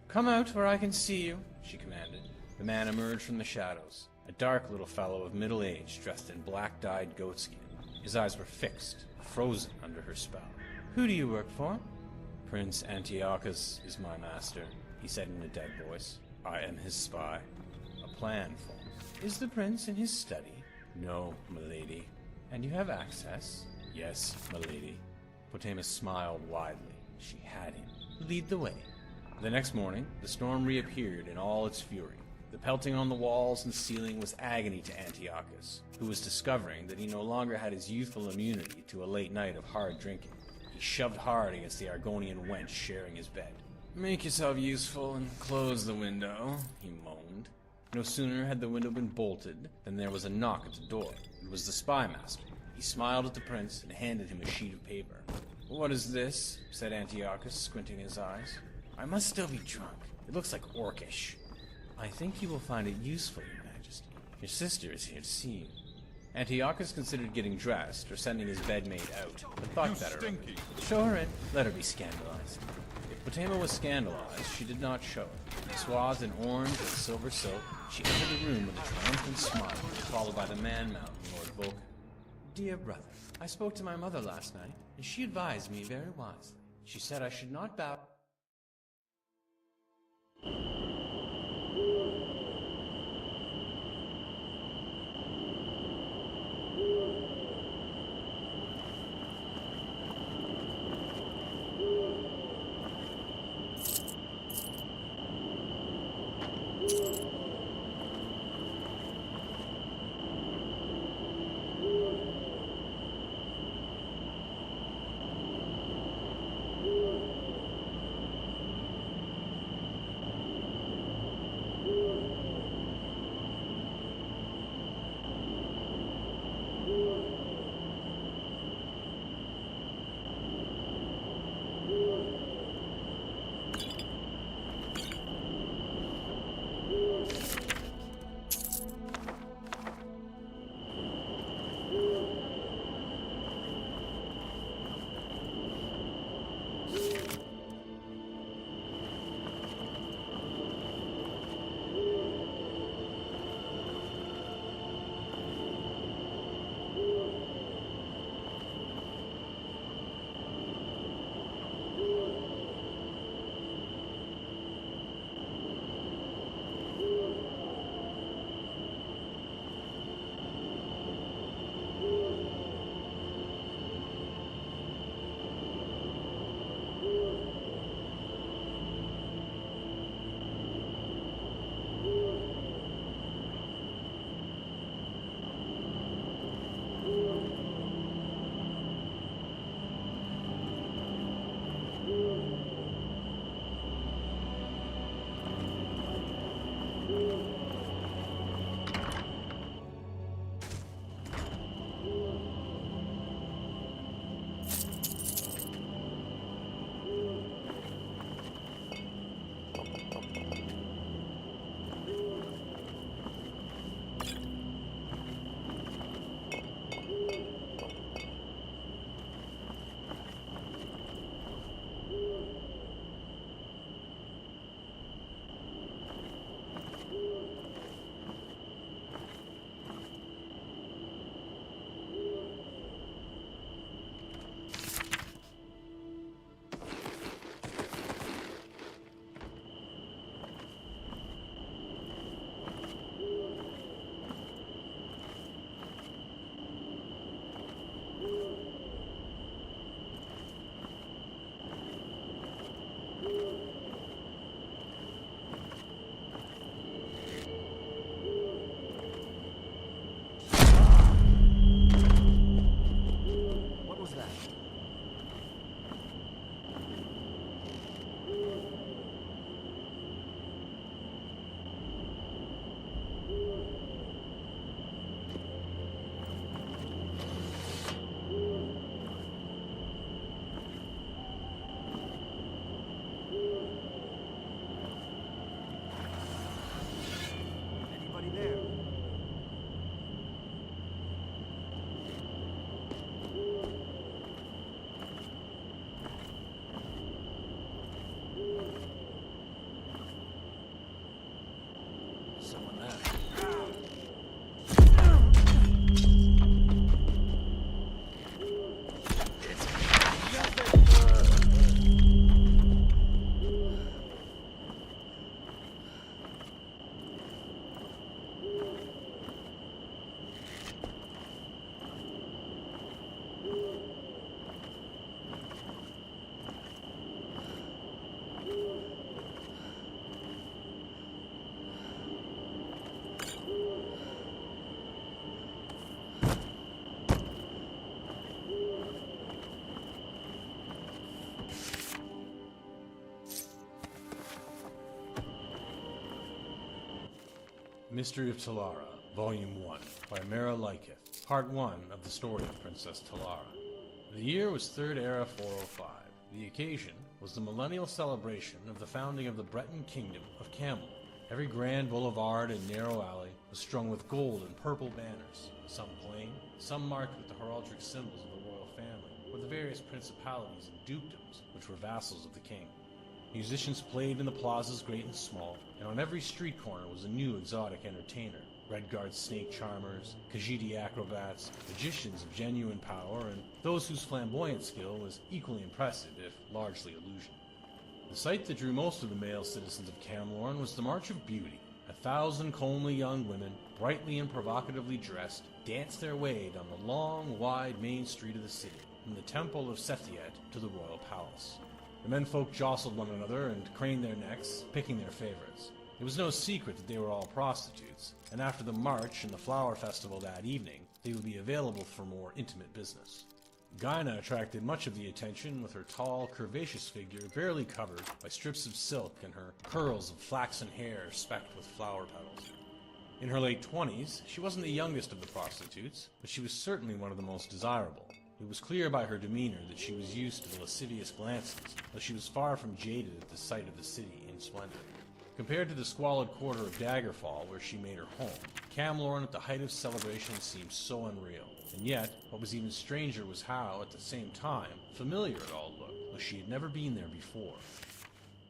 Come out where I can see you, she commanded. The man emerged from the shadows, A dark little fellow of middle age, dressed in black-dyed goatskin. His eyes were fixed, frozen under her spell. Who do you work for? Prince Antiochus is my master, he said in a dead voice. I am his spy. A plan formed. Is the prince in his study? No, milady. And you have access? Yes, milady. Potema smiled widely. She had him. Lead the way. The next morning, the storm reappeared in all its fury. The pelting on the walls and ceiling was agony to Antiochus, who was discovering that he no longer had his youthful immunity to a late night of hard drinking. He shoved hard against the Argonian wench sharing his bed. Make yourself useful and close the window, he moaned. No sooner had the window been bolted than there was a knock at the door. It was the spy master. He smiled at the prince and handed him a sheet of paper. What is this? Said Antiochus, squinting his eyes. I must still be drunk. It looks like Orcish. I think you will find it useful, Your Majesty. Your sister is here to see you. Antiochus considered getting dressed or sending his bedmate out, but thought better of it. Show her in. Let her be scandalized. If Potema was scandalized, she did not show it. Swathed in orange and silver silk, she entered the room with a triumphant smile, followed by the man-mountain Lord Vulcan. Dear brother, I spoke to my mother last night, and she advised me very wisely. She said I should not bow... Mystery of Talara, Volume 1, by Mara Lyketh, Part 1 of the story of Princess Talara. The year was 3rd Era 405. The occasion was the millennial celebration of the founding of the Breton Kingdom of Camelot. Every grand boulevard and narrow alley was strung with gold and purple banners, some plain, some marked with the heraldic symbols of the royal family, or the various principalities and dukedoms which were vassals of the king. Musicians played in the plazas great and small, and on every street corner was a new exotic entertainer. Redguard snake charmers, Khajiit acrobats, magicians of genuine power, and those whose flamboyant skill was equally impressive, if largely illusion. The sight that drew most of the male citizens of Camlorn was the March of Beauty. 1,000 comely young women, brightly and provocatively dressed, danced their way down the long, wide main street of the city, from the Temple of Sethiet to the royal palace. The menfolk jostled one another and craned their necks, picking their favorites. It was no secret that they were all prostitutes, and after the march and the flower festival that evening, they would be available for more intimate business. Gyna attracted much of the attention with her tall, curvaceous figure barely covered by strips of silk and her curls of flaxen hair specked with flower petals. In her late 20s, she wasn't the youngest of the prostitutes, but she was certainly one of the most desirable. It was clear by her demeanor that she was used to the lascivious glances, though she was far from jaded at the sight of the city in splendor. Compared to the squalid quarter of Daggerfall where she made her home, Camlorn at the height of celebration seemed so unreal. And yet, what was even stranger was how, at the same time, familiar it all looked, though she had never been there before.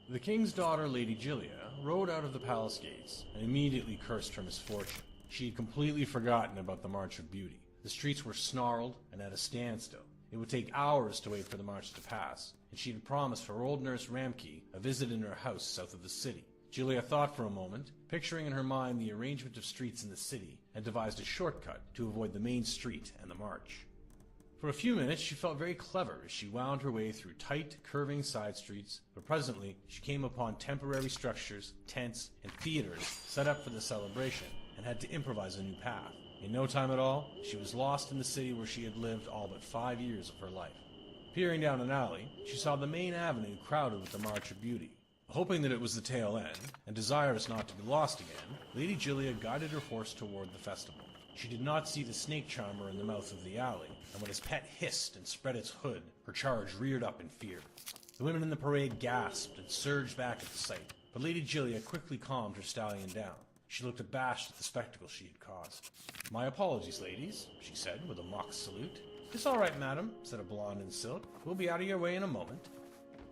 The king's daughter, Lady Gilia, rode out of the palace gates and immediately cursed her misfortune. She had completely forgotten about the March of Beauty. The streets were snarled and at a standstill. It would take hours to wait for the march to pass, and she had promised her old nurse Ramke a visit in her house south of the city. Gilia thought for a moment, picturing in her mind the arrangement of streets in the city, and devised a shortcut to avoid the main street and the march. For a few minutes she felt very clever as she wound her way through tight, curving side streets, but presently she came upon temporary structures, tents, and theaters set up for the celebration, and had to improvise a new path. In no time at all, she was lost in the city where she had lived all but 5 years of her life. Peering down an alley, she saw the main avenue crowded with the March of Beauty. Hoping that it was the tail end, and desirous not to be lost again, Lady Gilia guided her horse toward the festival. She did not see the snake charmer in the mouth of the alley, and when his pet hissed and spread its hood, her charge reared up in fear. The women in the parade gasped and surged back at the sight, but Lady Gilia quickly calmed her stallion down. She looked abashed at the spectacle she had caused. "My apologies, ladies," she said with a mock salute. "It's all right, madam," said a blonde in silk. "We'll be out of your way in a moment."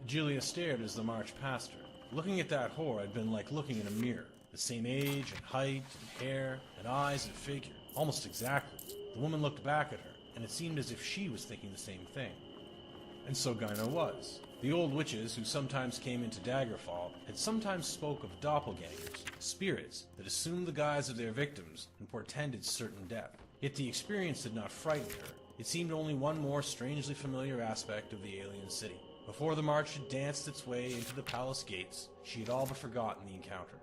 Gilia stared as the march passed her. Looking at that whore had been like looking in a mirror. The same age and height and hair and eyes and figure, almost exactly. The woman looked back at her, and it seemed as if she was thinking the same thing. And so Gyna was. The old witches who sometimes came into Daggerfall had sometimes spoke of doppelgangers, spirits that assumed the guise of their victims and portended certain death. Yet the experience did not frighten her. It seemed only one more strangely familiar aspect of the alien city. Before the march had danced its way into the palace gates, she had all but forgotten the encounter.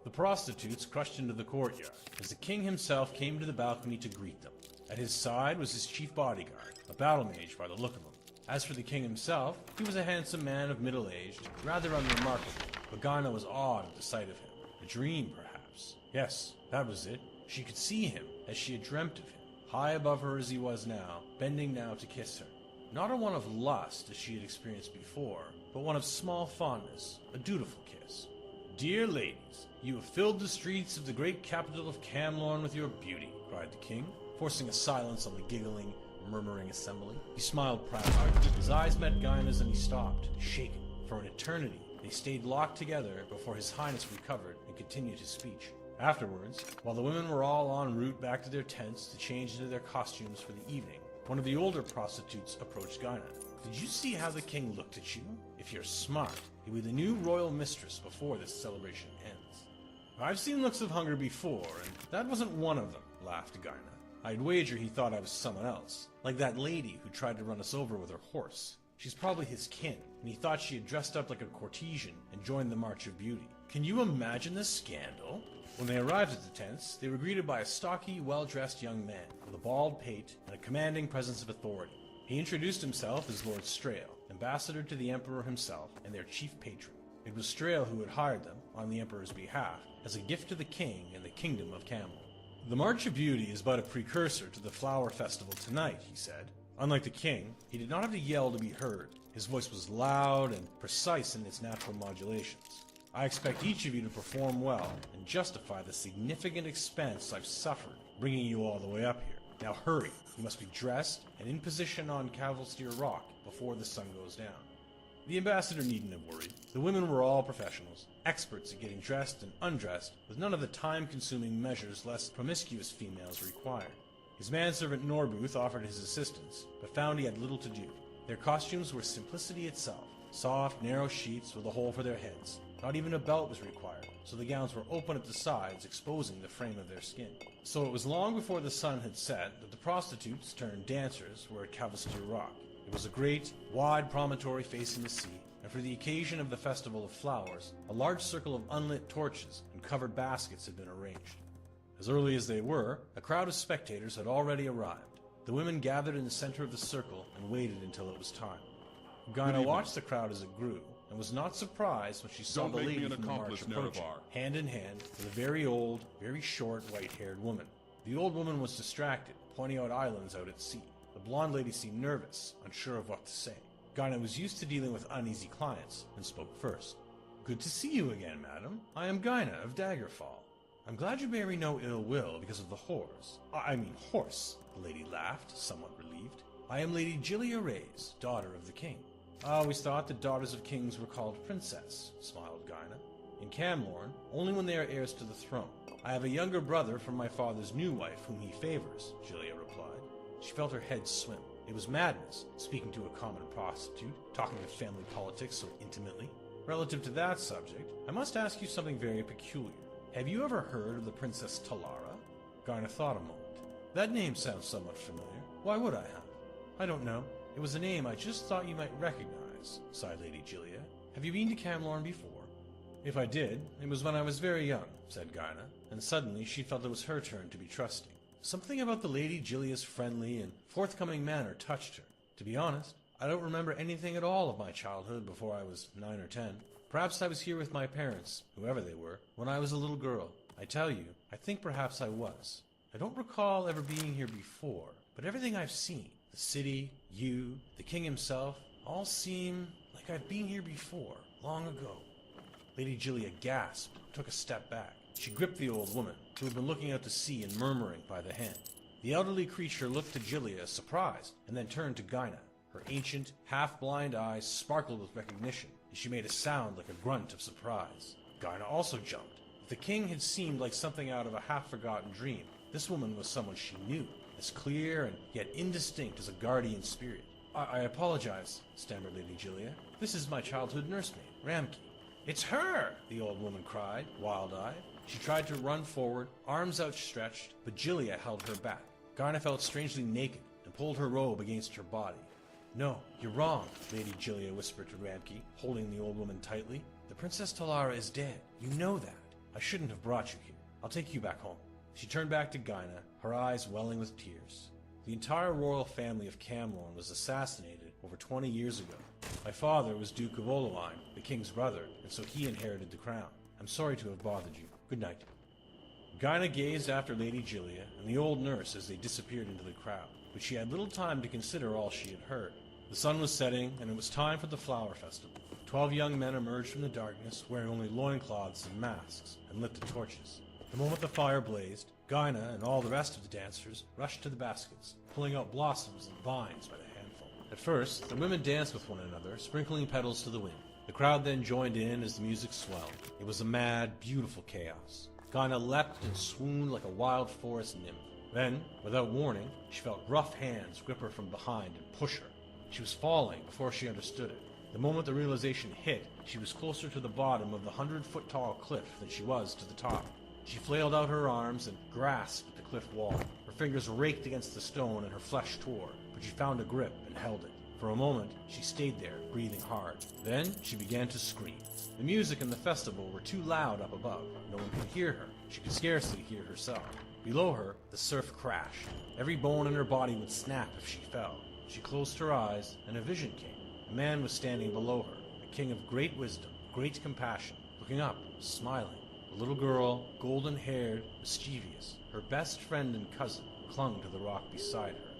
The prostitutes crushed into the courtyard as the king himself came to the balcony to greet them. At his side was his chief bodyguard, a battle mage by the look of him. As for the king himself, he was a handsome man of middle age, rather unremarkable, but Gyna was awed at the sight of him. A dream, perhaps. Yes, that was it. She could see him as she had dreamt of him, high above her as he was now, bending now to kiss her. Not a one of lust as she had experienced before, but one of small fondness, a dutiful kiss. "Dear ladies, you have filled the streets of the great capital of Camlorn with your beauty," cried the king, forcing a silence on the giggling, murmuring assembly. He smiled proudly. His eyes met Gyna's and he stopped, shaken. For an eternity, they stayed locked together before His Highness recovered and continued his speech. Afterwards, while the women were all en route back to their tents to change into their costumes for the evening, one of the older prostitutes approached Gyna. "Did you see how the king looked at you? If you're smart, you'll be the new royal mistress before this celebration ends." "I've seen looks of hunger before, and that wasn't one of them," laughed Gyna. "I'd wager he thought I was someone else, like that lady who tried to run us over with her horse. She's probably his kin, and he thought she had dressed up like a courtesan and joined the March of Beauty. Can you imagine the scandal?" When they arrived at the tents, they were greeted by a stocky, well-dressed young man with a bald pate and a commanding presence of authority. He introduced himself as Lord Strail, ambassador to the Emperor himself and their chief patron. It was Strail who had hired them, on the Emperor's behalf, as a gift to the king and the kingdom of Camelot. The March of Beauty is but a precursor to the flower festival tonight, he said. Unlike the king, he did not have to yell to be heard. His voice was loud and precise in its natural modulations. I expect each of you to perform well and justify the significant expense I've suffered bringing you all the way up here. Now hurry, you must be dressed and in position on Cavalstier Rock before the sun goes down. The ambassador needn't have worried. The women were all professionals, experts at getting dressed and undressed, with none of the time-consuming measures less promiscuous females required. His manservant Norbuth offered his assistance, but found he had little to do. Their costumes were simplicity itself, soft, narrow sheets with a hole for their heads. Not even a belt was required, so the gowns were open at the sides, exposing the frame of their skin. So it was long before the sun had set that the prostitutes turned dancers were at Cavalstier Rock. It was a great, wide promontory facing the sea, and for the occasion of the Festival of Flowers, a large circle of unlit torches and covered baskets had been arranged. As early as they were, a crowd of spectators had already arrived. The women gathered in the center of the circle and waited until it was time. Gaina watched the crowd as it grew, and was not surprised when she saw the lady from the march approaching, hand in hand with a very old, very short, white-haired woman. The old woman was distracted, pointing out islands out at sea. The blonde lady seemed nervous, unsure of what to say. Gaina was used to dealing with uneasy clients, and spoke first. "Good to see you again, madam. I am Gaina of Daggerfall. I'm glad you bear me no ill will because of the horse. The lady laughed, somewhat relieved. I am Lady Gilia Reyes, daughter of the king. I always thought that daughters of kings were called princess, smiled Gaina. In Camlorn, only when they are heirs to the throne. I have a younger brother from my father's new wife whom he favors, Gilia replied. She felt her head swim. It was madness, speaking to a common prostitute, talking of family politics so intimately. Relative to that subject, I must ask you something very peculiar. Have you ever heard of the Princess Talara? Gaina thought a moment. That name sounds somewhat familiar. Why would I have? I don't know. It was a name I just thought you might recognize, sighed Lady Gilia. Have you been to Camlorn before? If I did, it was when I was very young, said Gaina, and suddenly she felt it was her turn to be trusting. Something about the Lady Gilia's friendly and forthcoming manner touched her. To be honest, I don't remember anything at all of my childhood before I was 9 or 10. Perhaps I was here with my parents, whoever they were, when I was a little girl. I tell you, I think perhaps I was. I don't recall ever being here before, but everything I've seen, the city, you, the king himself, all seem like I've been here before, long ago. Lady Gilia gasped, took a step back. She gripped the old woman, who had been looking out to sea and murmuring by the hand. The elderly creature looked to Gilia, surprised, and then turned to Gaina. Her ancient, half-blind eyes sparkled with recognition, and she made a sound like a grunt of surprise. Gaina also jumped. If the king had seemed like something out of a half-forgotten dream, this woman was someone she knew, as clear and yet indistinct as a guardian spirit. I apologize, stammered Lady Gilia. This is my childhood nursemaid, Ramke. It's her! The old woman cried, wild-eyed. She tried to run forward, arms outstretched, but Gilia held her back. Gaina felt strangely naked and pulled her robe against her body. No, you're wrong, Lady Gilia whispered to Ramke, holding the old woman tightly. The Princess Talara is dead. You know that. I shouldn't have brought you here. I'll take you back home. She turned back to Gaina, her eyes welling with tears. The entire royal family of Camlorn was assassinated over 20 years ago. My father was Duke of Oloine, the king's brother, and so he inherited the crown. I'm sorry to have bothered you. Good night. Gaina gazed after Lady Gilia and the old nurse as they disappeared into the crowd, but she had little time to consider all she had heard. The sun was setting, and it was time for the flower festival. 12 young men emerged from the darkness, wearing only loincloths and masks, and lit the torches. The moment the fire blazed, Gaina and all the rest of the dancers rushed to the baskets, pulling out blossoms and vines by the handful. At first, the women danced with one another, sprinkling petals to the wind. The crowd then joined in as the music swelled. It was a mad, beautiful chaos. Gaina leapt and swooned like a wild forest nymph. Then, without warning, she felt rough hands grip her from behind and push her. She was falling before she understood it. The moment the realization hit, she was closer to the bottom of the 100-foot-tall cliff than she was to the top. She flailed out her arms and grasped at the cliff wall. Her fingers raked against the stone and her flesh tore, but she found a grip and held it. For a moment, she stayed there, breathing hard. Then, she began to scream. The music and the festival were too loud up above. No one could hear her. She could scarcely hear herself. Below her, the surf crashed. Every bone in her body would snap if she fell. She closed her eyes, and a vision came. A man was standing below her, a king of great wisdom, great compassion, looking up, smiling. A little girl, golden-haired, mischievous. Her best friend and cousin clung to the rock beside her.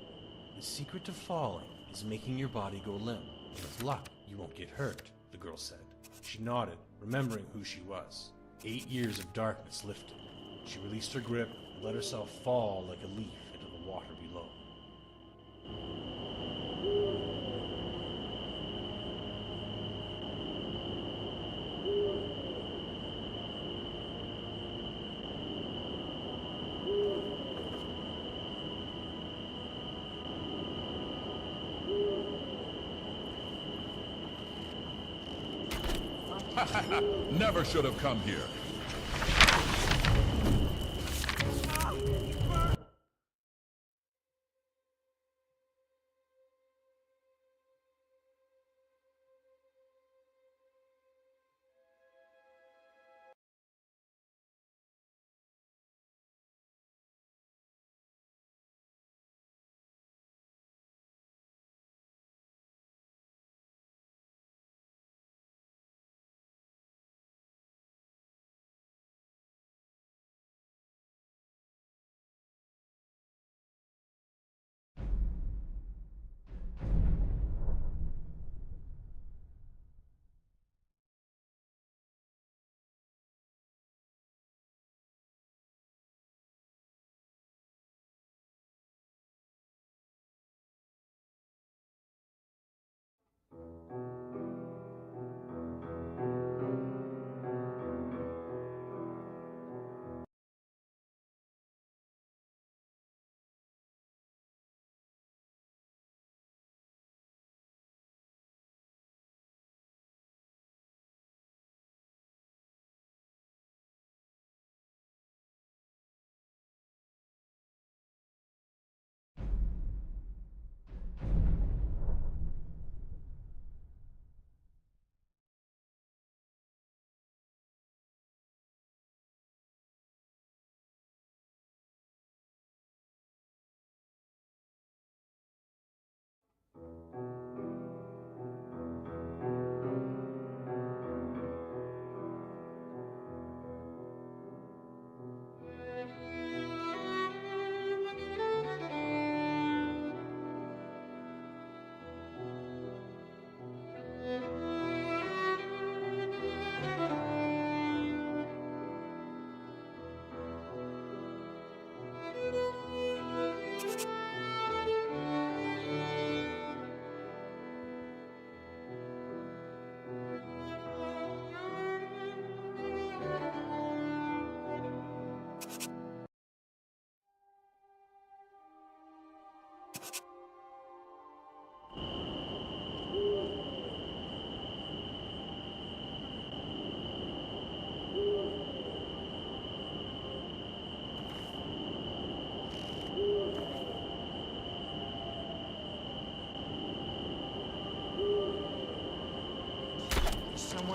The secret to falling is making your body go limp. With luck, you won't get hurt, the girl said. She nodded, remembering who she was. 8 years of darkness lifted. She released her grip and let herself fall like a leaf into the water below. Never should have come here.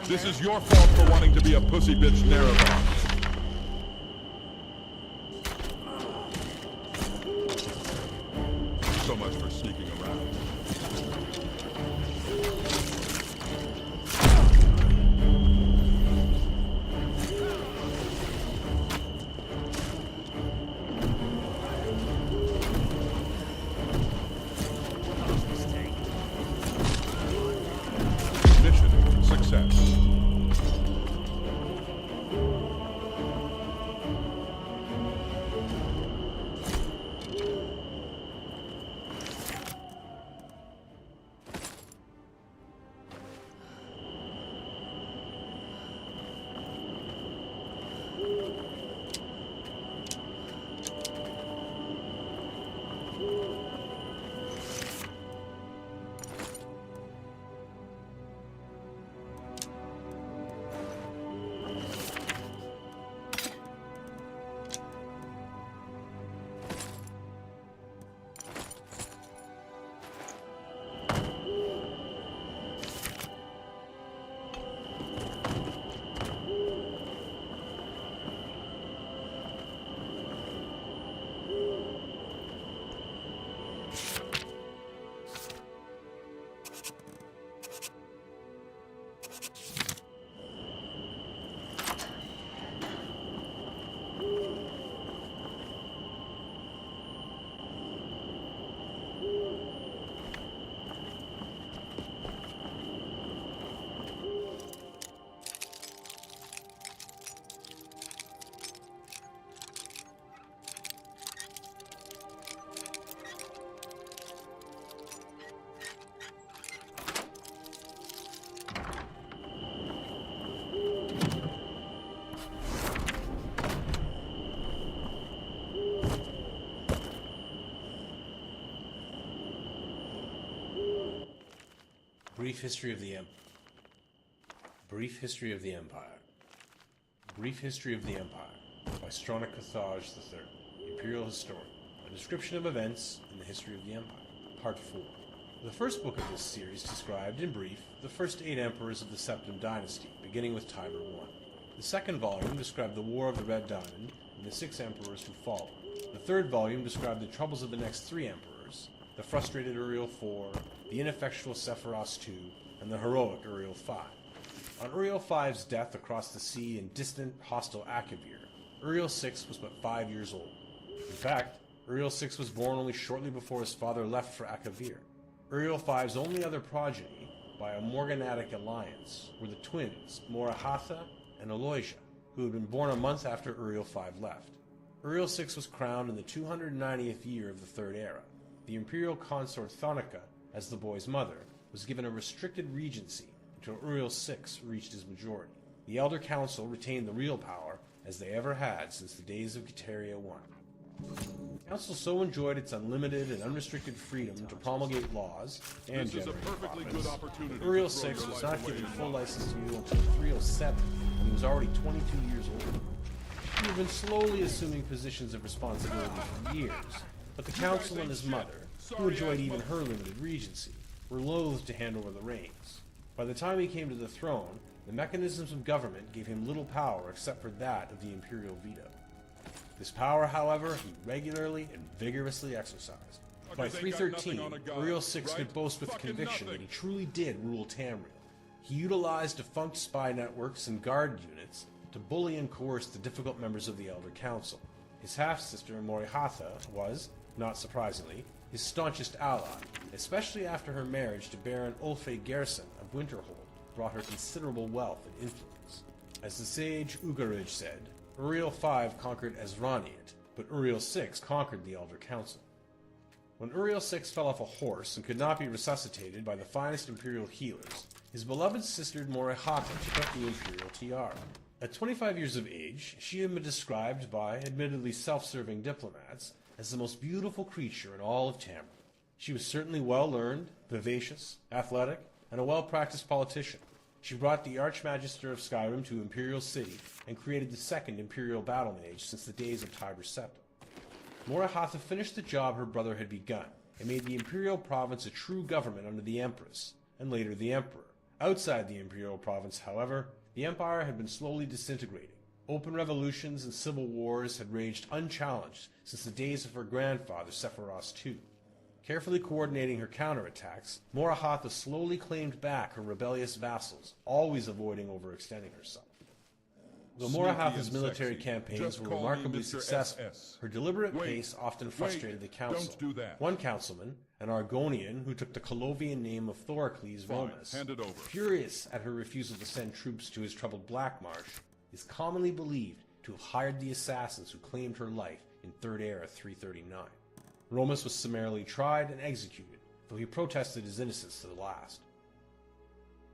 This is your fault for wanting to be a pussy bitch Nerevar. So much for sneaking around. Mission success. Brief History of the Empire. Brief History of the Empire. Brief History of the Empire by Stronic Carthage III, Imperial Historian. A description of events in the history of the Empire. Part 4. The first book of this series described, in brief, the first 8 emperors of the Septim Dynasty, beginning with Tiber I. The second volume described the War of the Red Diamond and the 6 emperors who followed. The third volume described the troubles of the next 3 emperors, the frustrated Uriel IV, the ineffectual Sephiroth II, and the heroic Uriel V. On Uriel V's death across the sea in distant, hostile Akavir, Uriel VI was but 5 years old. In fact, Uriel VI was born only shortly before his father left for Akavir. Uriel V's only other progeny, by a morganatic alliance, were the twins, Morahatha and Aloysia, who had been born a month after Uriel V left. Uriel VI was crowned in the 290th year of the Third Era. The imperial consort Thonica, as the boy's mother, was given a restricted regency until Uriel VI reached his majority. The Elder Council retained the real power as they ever had since the days of Gitaria I. The Council so enjoyed its unlimited and unrestricted freedom to promulgate laws and generate profits that Uriel VI was not given full license to rule until 307, when he was already 22 years old. He had been slowly assuming positions of responsibility for years, but the Council and his mother, who enjoyed even her limited regency, were loath to hand over the reins. By the time he came to the throne, the mechanisms of government gave him little power except for that of the imperial veto. This power, however, he regularly and vigorously exercised. By 313, Uriel VI could boast with conviction that he truly did rule Tamriel. He utilized defunct spy networks and guard units to bully and coerce the difficult members of the Elder Council. His half-sister, Morahatha, was, not surprisingly, his staunchest ally, especially after her marriage to Baron Ulfe Gerson of Winterhold brought her considerable wealth and influence. As the sage Ugarid said, Uriel V conquered Ezraniot, but Uriel VI conquered the Elder Council. When Uriel VI fell off a horse and could not be resuscitated by the finest imperial healers, his beloved sister Morahatha took up the imperial tiara. At 25 years of age, she had been described by admittedly self-serving diplomats as the most beautiful creature in all of Tamriel. She was certainly well-learned, vivacious, athletic, and a well-practiced politician. She brought the Archmagister of Skyrim to Imperial City and created the second Imperial Battle Mage since the days of Tiber Septim. Morahatha finished the job her brother had begun and made the Imperial Province a true government under the Empress, and later the Emperor. Outside the Imperial Province, however, the Empire had been slowly disintegrating. Open revolutions and civil wars had raged unchallenged since the days of her grandfather Sephiroth II. Carefully coordinating her counterattacks, Morahatha slowly claimed back her rebellious vassals, always avoiding overextending herself. Though Morahatha's military campaigns were remarkably successful, her deliberate pace often frustrated the council. One councilman, an Argonian who took the Colovian name of Thorocles Romus, furious at her refusal to send troops to his troubled Black Marsh, is commonly believed to have hired the assassins who claimed her life in Third Era 339. Romus was summarily tried and executed, though he protested his innocence to the last.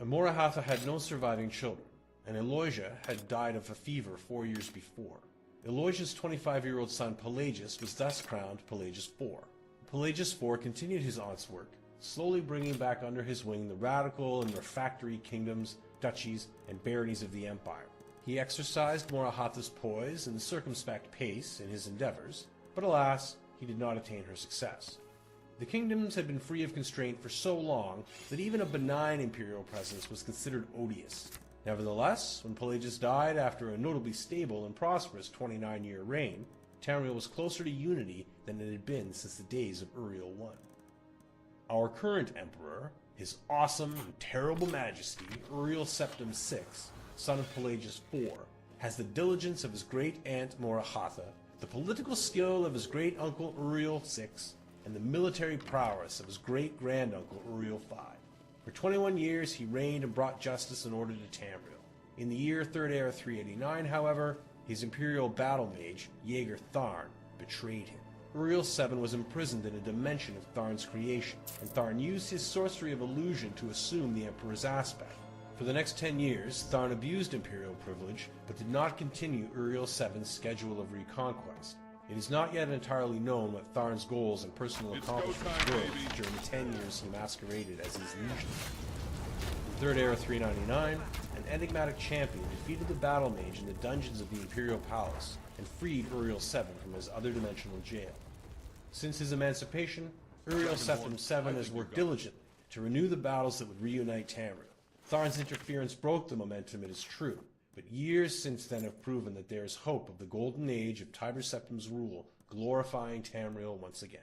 Morahatha had no surviving children, and Aloysia had died of a fever 4 years before. Aloysia's 25-year-old son Pelagius was thus crowned Pelagius IV. Pelagius IV continued his aunt's work, slowly bringing back under his wing the radical and refractory kingdoms, duchies, and baronies of the empire. He exercised Morahatha's poise and circumspect pace in his endeavors, but alas, he did not attain her success. The kingdoms had been free of constraint for so long that even a benign imperial presence was considered odious. Nevertheless, when Pelagius died after a notably stable and prosperous 29-year reign, Tamriel was closer to unity than it had been since the days of Uriel I. Our current emperor, His Awesome and Terrible Majesty Uriel Septim VI, son of Pelagius IV, has the diligence of his great-aunt Morahatha, the political skill of his great-uncle Uriel VI, and the military prowess of his great-granduncle Uriel V. For 21 years he reigned and brought justice and order to Tamriel. In the year 3rd Era 389, however, his imperial battle mage, Jaeger Tharn, betrayed him. Uriel VII was imprisoned in a dimension of Tharn's creation, and Tharn used his sorcery of illusion to assume the Emperor's aspect. For the next 10 years, Tharn abused imperial privilege, but did not continue Uriel VII's schedule of reconquest. It is not yet entirely known what Tharn's goals and personal accomplishments were during the 10 years he masqueraded as his legion. 3rd Era 399, an enigmatic champion defeated the battle mage in the dungeons of the Imperial Palace and freed Uriel 7 from his other dimensional jail. Since his emancipation, Uriel Septim 7 has worked diligently to renew the battles that would reunite Tamriel. Tharn's interference broke the momentum, it is true, but years since then have proven that there is hope of the golden age of Tiber Septim's rule glorifying Tamriel once again.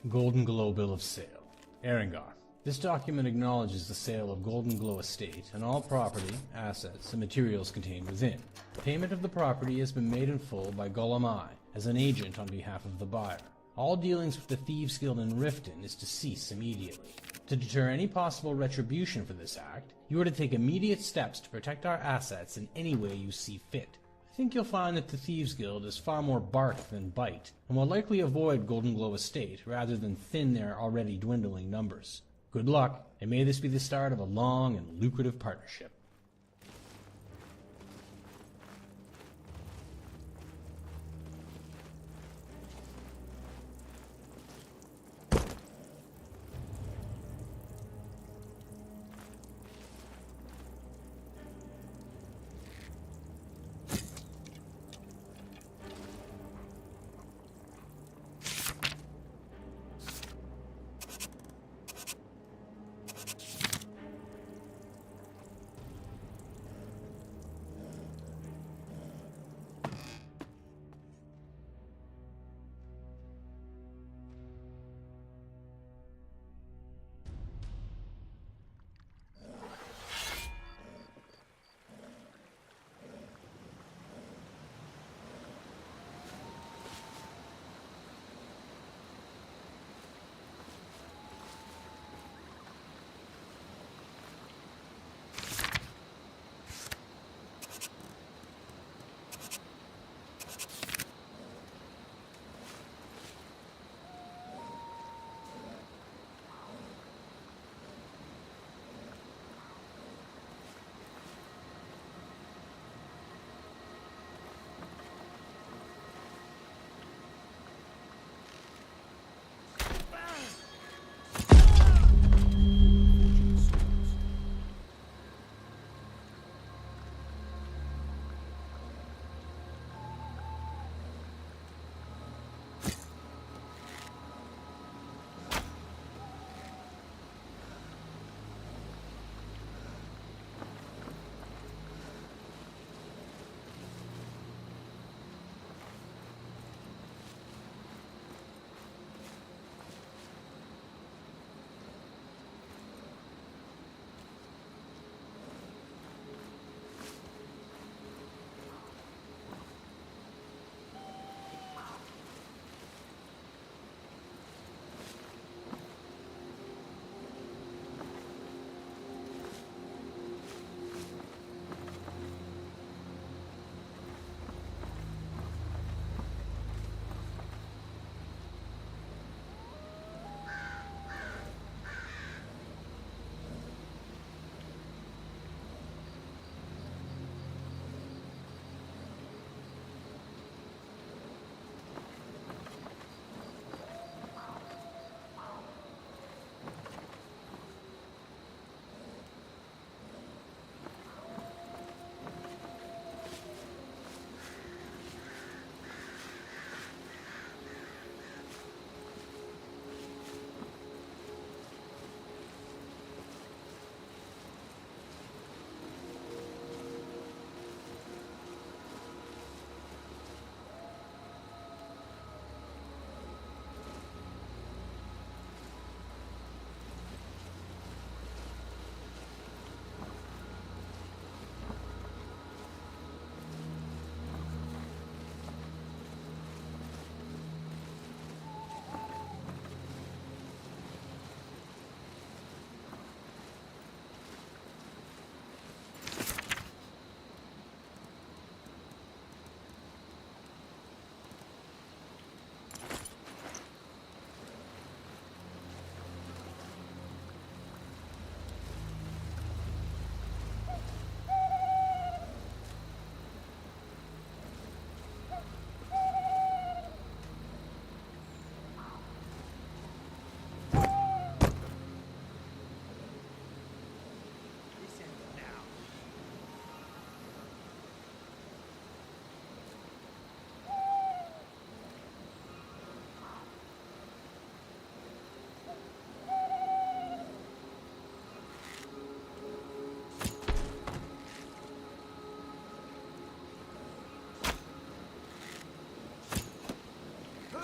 Golden Glow Bill of Sale. Erengar. This document acknowledges the sale of Golden Glow Estate and all property, assets, and materials contained within. Payment of the property has been made in full by Golemai as an agent on behalf of the buyer. All dealings with the Thieves Guild in Riften is to cease immediately. To deter any possible retribution for this act, you are to take immediate steps to protect our assets in any way you see fit. I think you'll find that the Thieves Guild is far more bark than bite, and will likely avoid Golden Glow Estate rather than thin their already dwindling numbers. Good luck, and may this be the start of a long and lucrative partnership.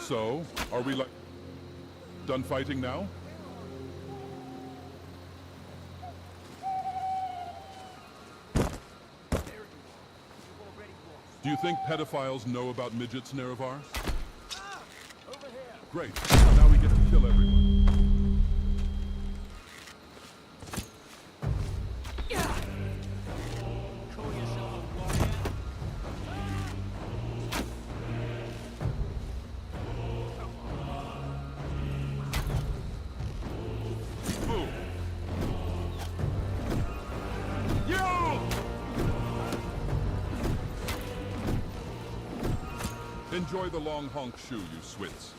So, are we like done fighting now? Do you think pedophiles know about midgets, Nerevar? Great. Now we get to kill everyone. Boom. You! Enjoy the long honk shoe, you swits.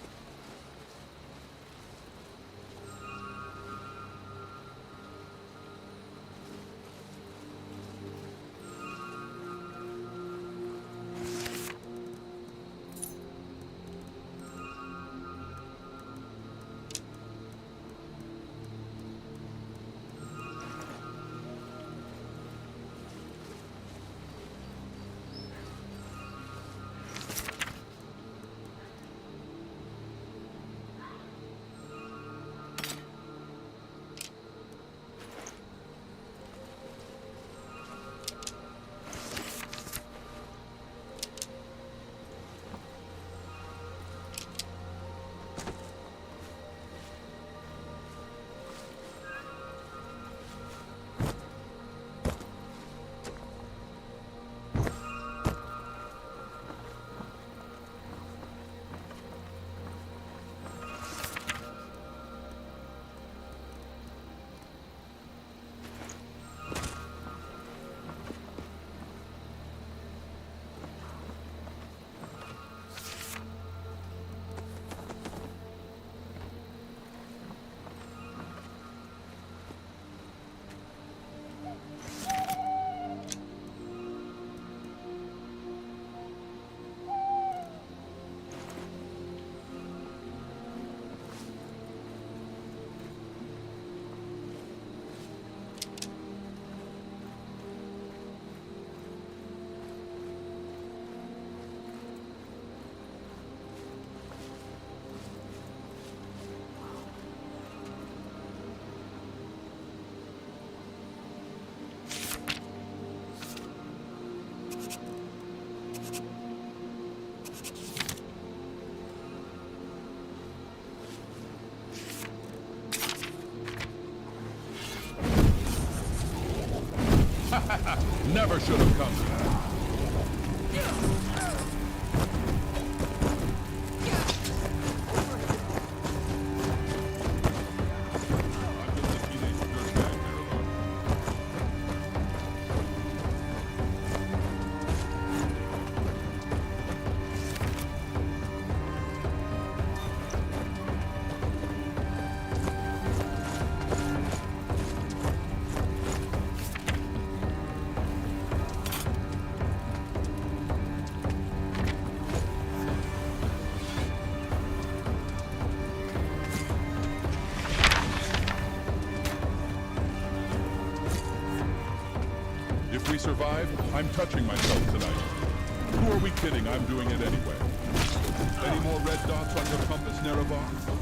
Never should have come. If we survive, I'm touching myself tonight. Who are we kidding? I'm doing it anyway. Any more red dots on your compass, Nerevar?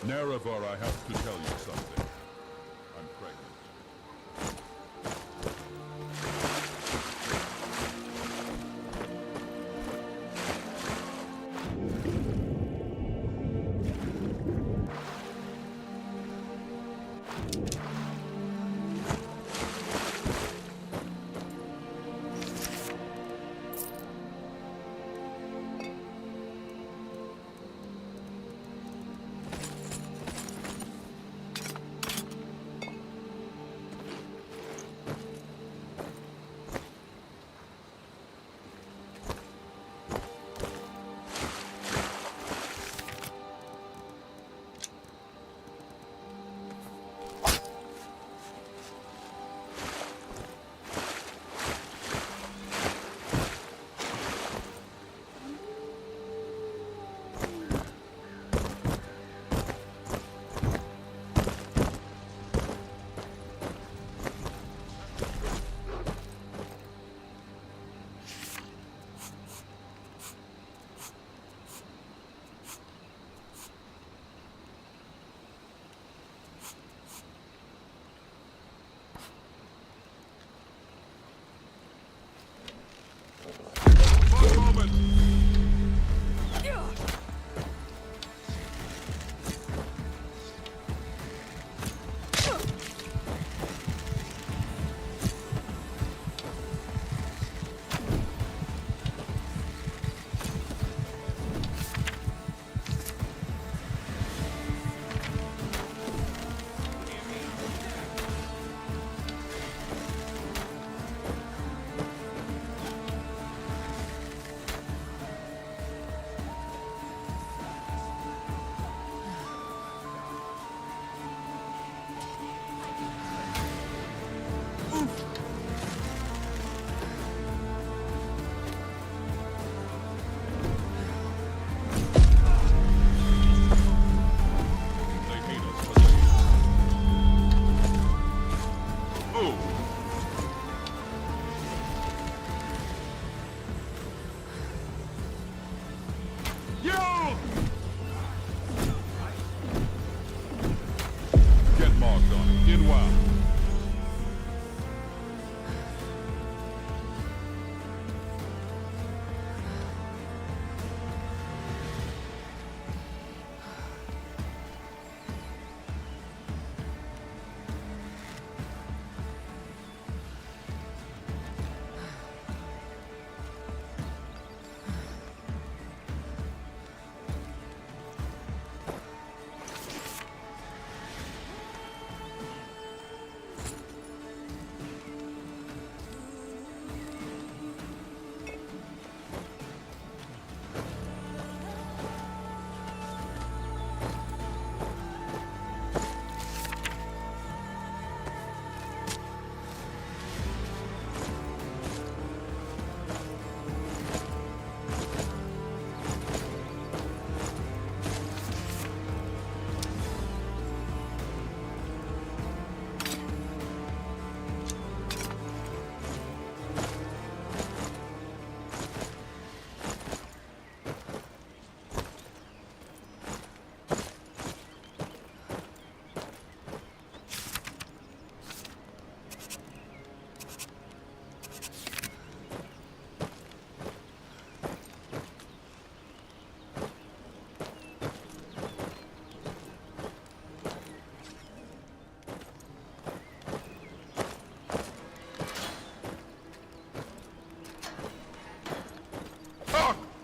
Nerevar, I have to tell you something. I'm pregnant. One moment! Get marked on it. In well.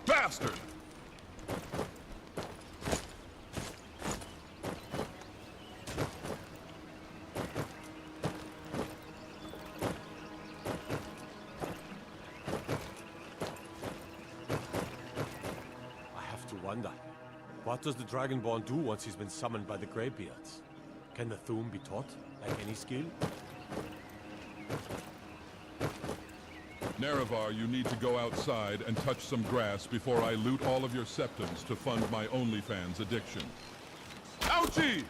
Bastard! I have to wonder, what does the Dragonborn do once he's been summoned by the Greybeards? Can the Thuum be taught, like any skill? Nerevar, you need to go outside and touch some grass before I loot all of your septums to fund my OnlyFans addiction. Ouchie!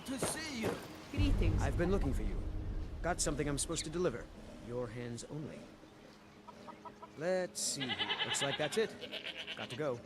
to see you. Greetings. I've been looking for you. Got something I'm supposed to deliver. Your hands only. Let's see. Looks like that's it. Got to go.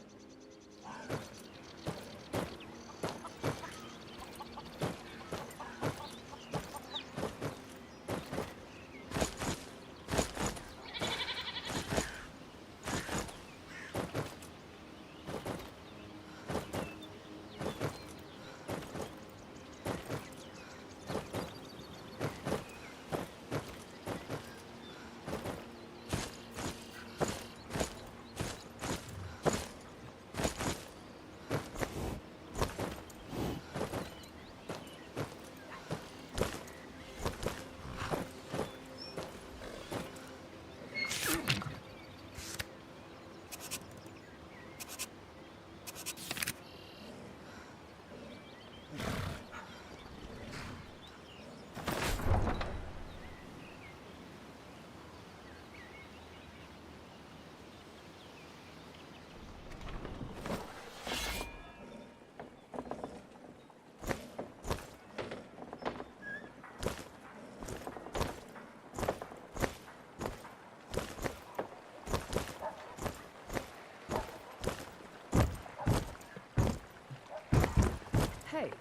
Hey.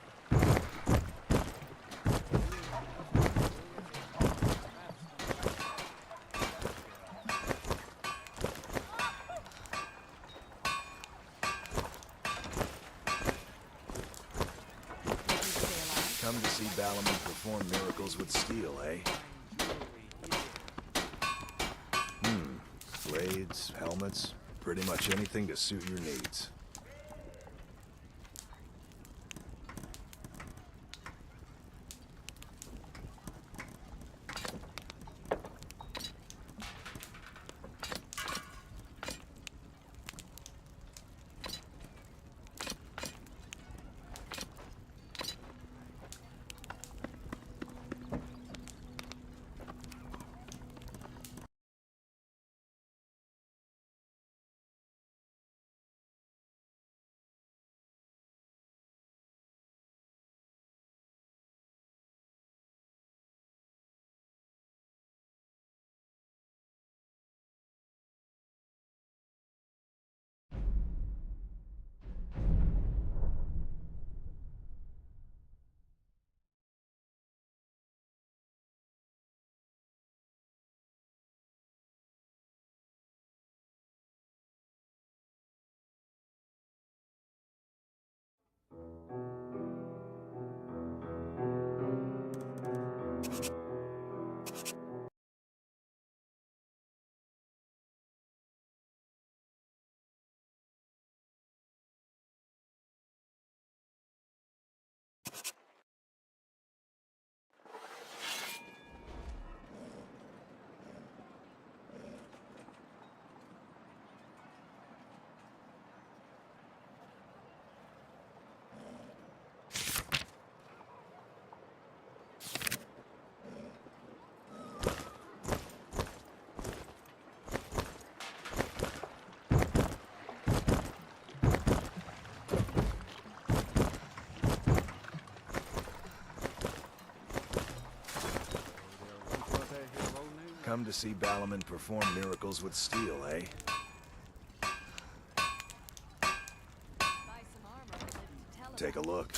Come to see Balaam perform miracles with steel, eh? Blades, helmets, pretty much anything to suit your needs. Come to see Balaam perform miracles with steel, eh? Take a look.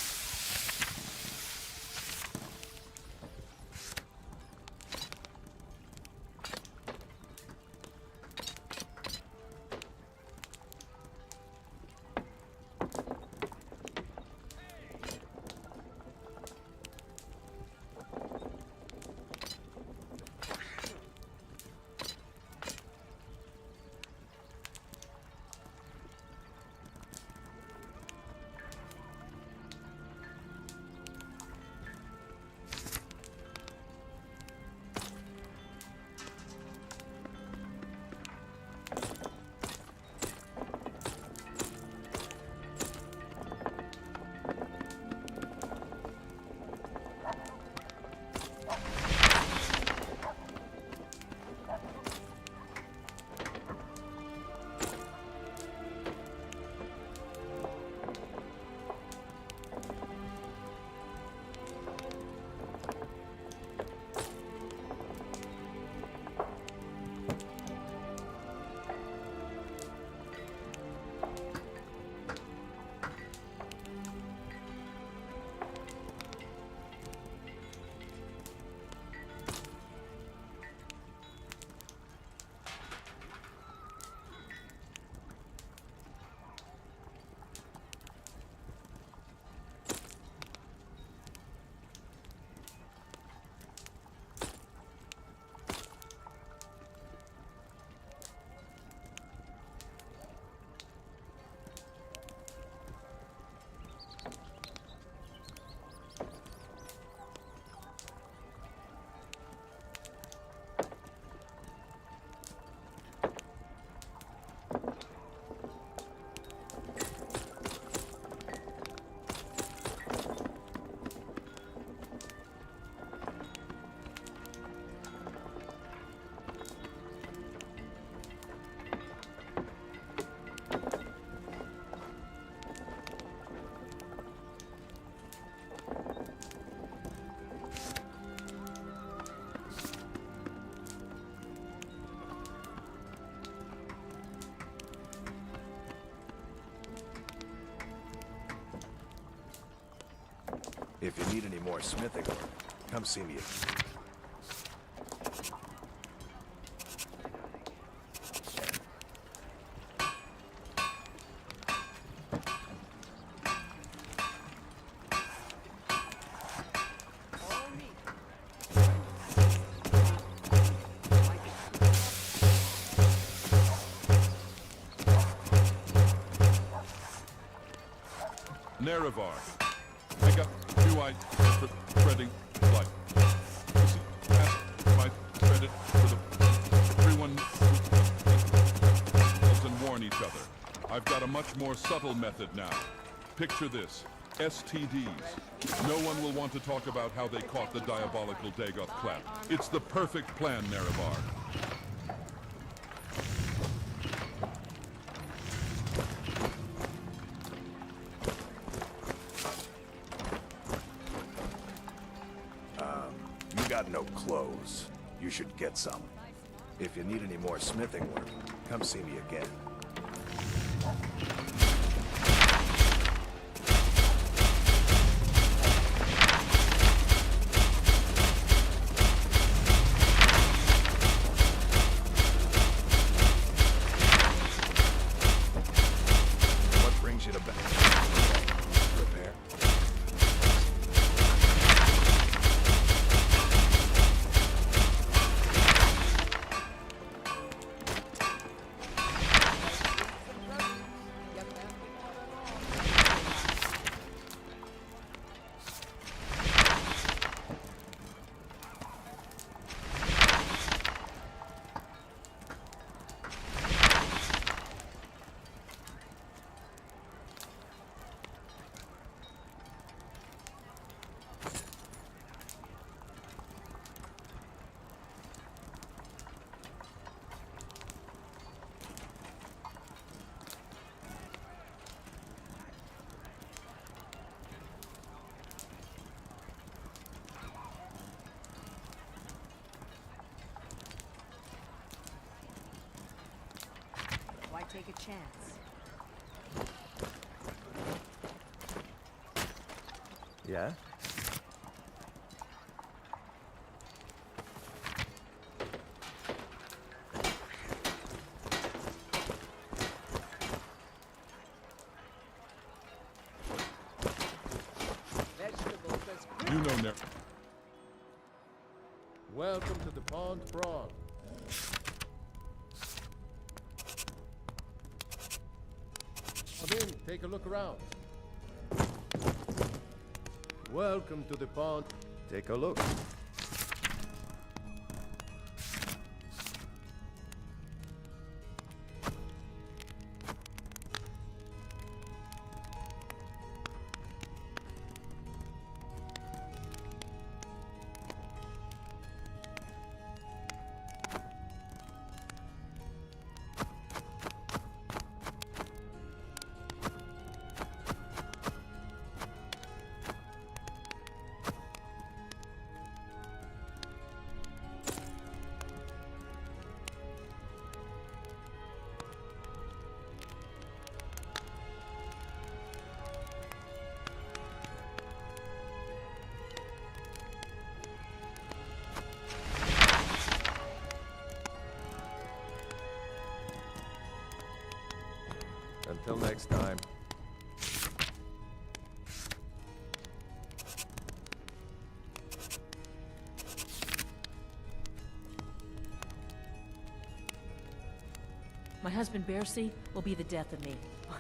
If you need any more smithing work, come see me. Nerevar, I got new ideas for spreading light. You see, if I spread it for everyone and warn each other. I've got a much more subtle method now. Picture this. STDs. No one will want to talk about how they caught the diabolical Dagoth clap. It's the perfect plan, Nerevar. You got no clothes. You should get some. If you need any more smithing work, come see me again. What brings you to bed? Repair? Why take a chance? Yeah? You know Ner... Welcome to the Pond Prawn. Come in, take a look around. Welcome to the pond. Take a look. Until next time. My husband Bercy will be the death of me.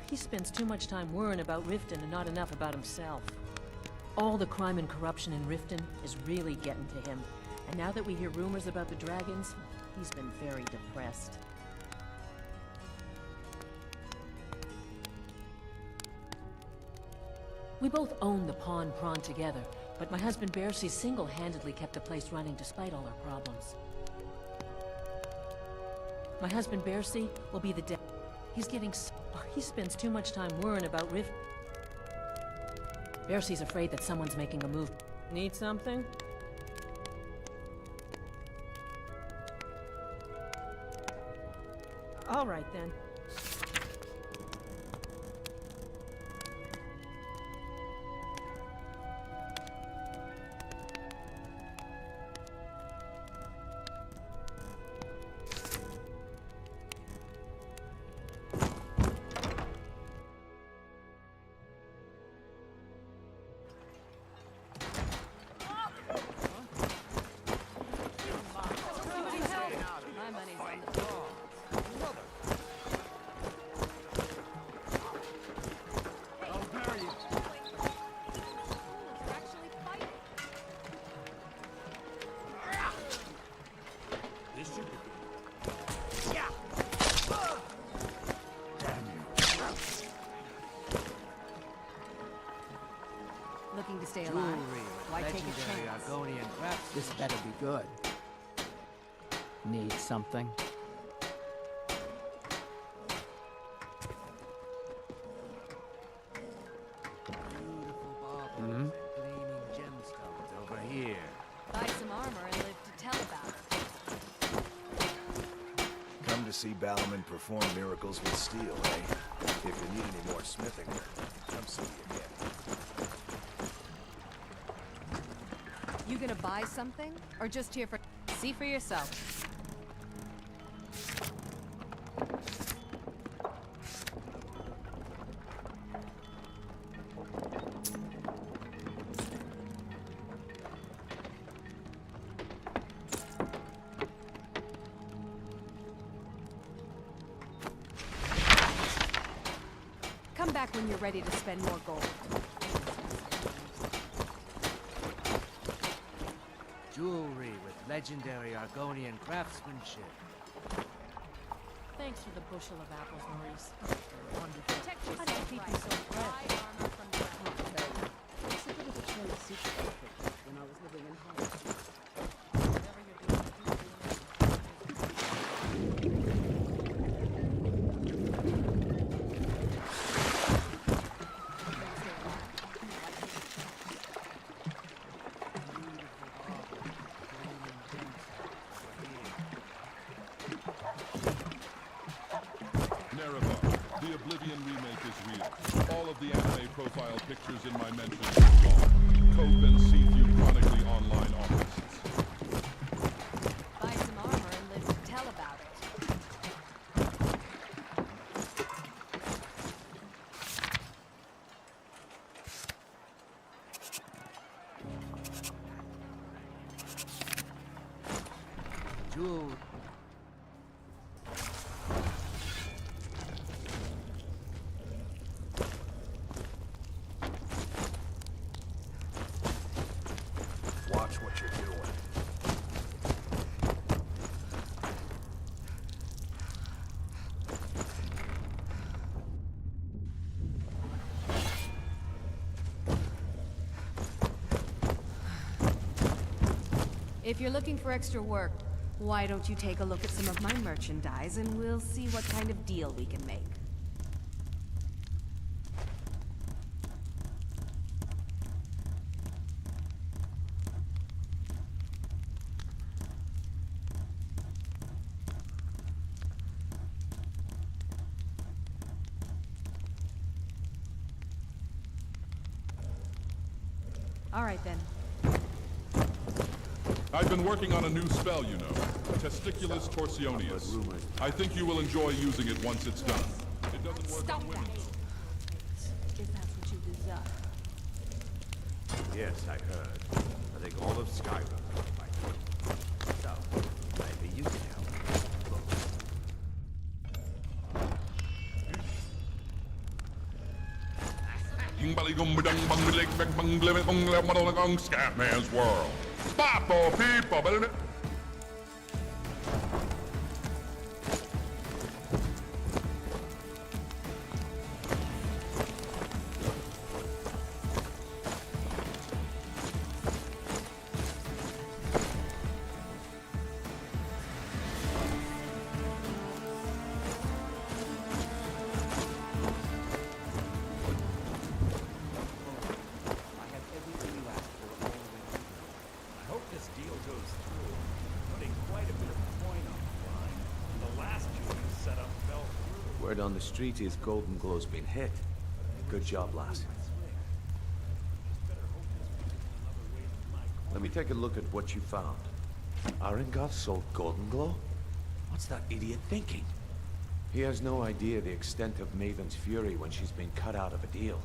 He spends too much time worrying about Riften and not enough about himself. All the crime and corruption in Riften is really getting to him. And now that we hear rumors about the dragons, he's been very depressed. We both own the Pawn Prawn together, but my husband Bercy single-handedly kept the place running despite all our problems. My husband Bercy will be the death. He's getting he spends too much time worrying about Rift. Bercy's afraid that someone's making a move. Need something? All right then. stay alive. Jewelry with Why take a legendary chance? Argonian crafts. This better be good. Need something? Beautiful baubles and gleaming gemstones over here. Buy some armor and live to tell about it. Come to see Balorman perform miracles with steel, eh? If you need any more smithing, come see me again. You gonna buy something? Or just here for... See for yourself. Come back when you're ready to spend more gold. Jewelry with legendary Argonian craftsmanship. Thanks for the bushel of apples, Maurice. Wonderful. How do you keep you so fresh? It's a bit of a trade secret when I was living in Holland. The Oblivion remake is real. All of the anime profile pictures in my mentions are gone. Cope and see few chronically online artists. Buy some armor and live to tell about it. Jewel. Watch what you're doing. If you're looking for extra work, why don't you take a look at some of my merchandise and we'll see what kind of deal we can make. All right then. I've been working on a new spell, you know. Testiculus torsioneus. I think you will enjoy using it once it's done. It doesn't work on women. If that's what you desire. Yes, I heard. I think all of Skyrim knows by now. So, maybe you can help. Scatman's world. Boppo people. Word on the street is Golden Glow's been hit. Good job, lass. Let me take a look at what you found. Arengoth sold Golden Glow? What's that idiot thinking? He has no idea the extent of Maven's fury when she's been cut out of a deal.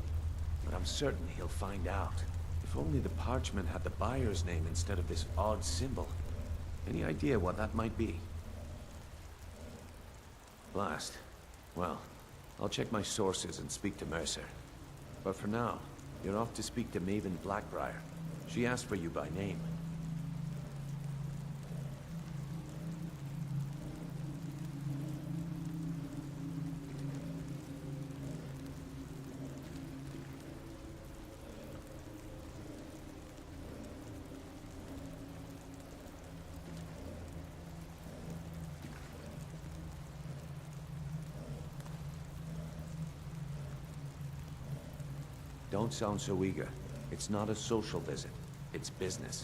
But I'm certain he'll find out. If only the parchment had the buyer's name instead of this odd symbol. Any idea what that might be? Blast. Well, I'll check my sources and speak to Mercer. But for now, you're off to speak to Maven Blackbriar. She asked for you by name. Don't sound so eager. It's not a social visit. It's business.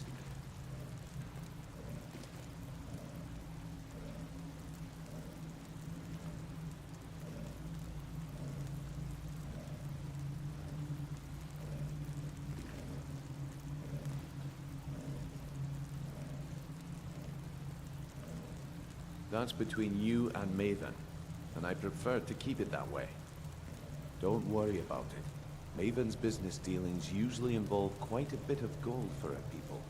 That's between you and Maven, and I prefer to keep it that way. Don't worry about it. Maven's business dealings usually involve quite a bit of gold for her people.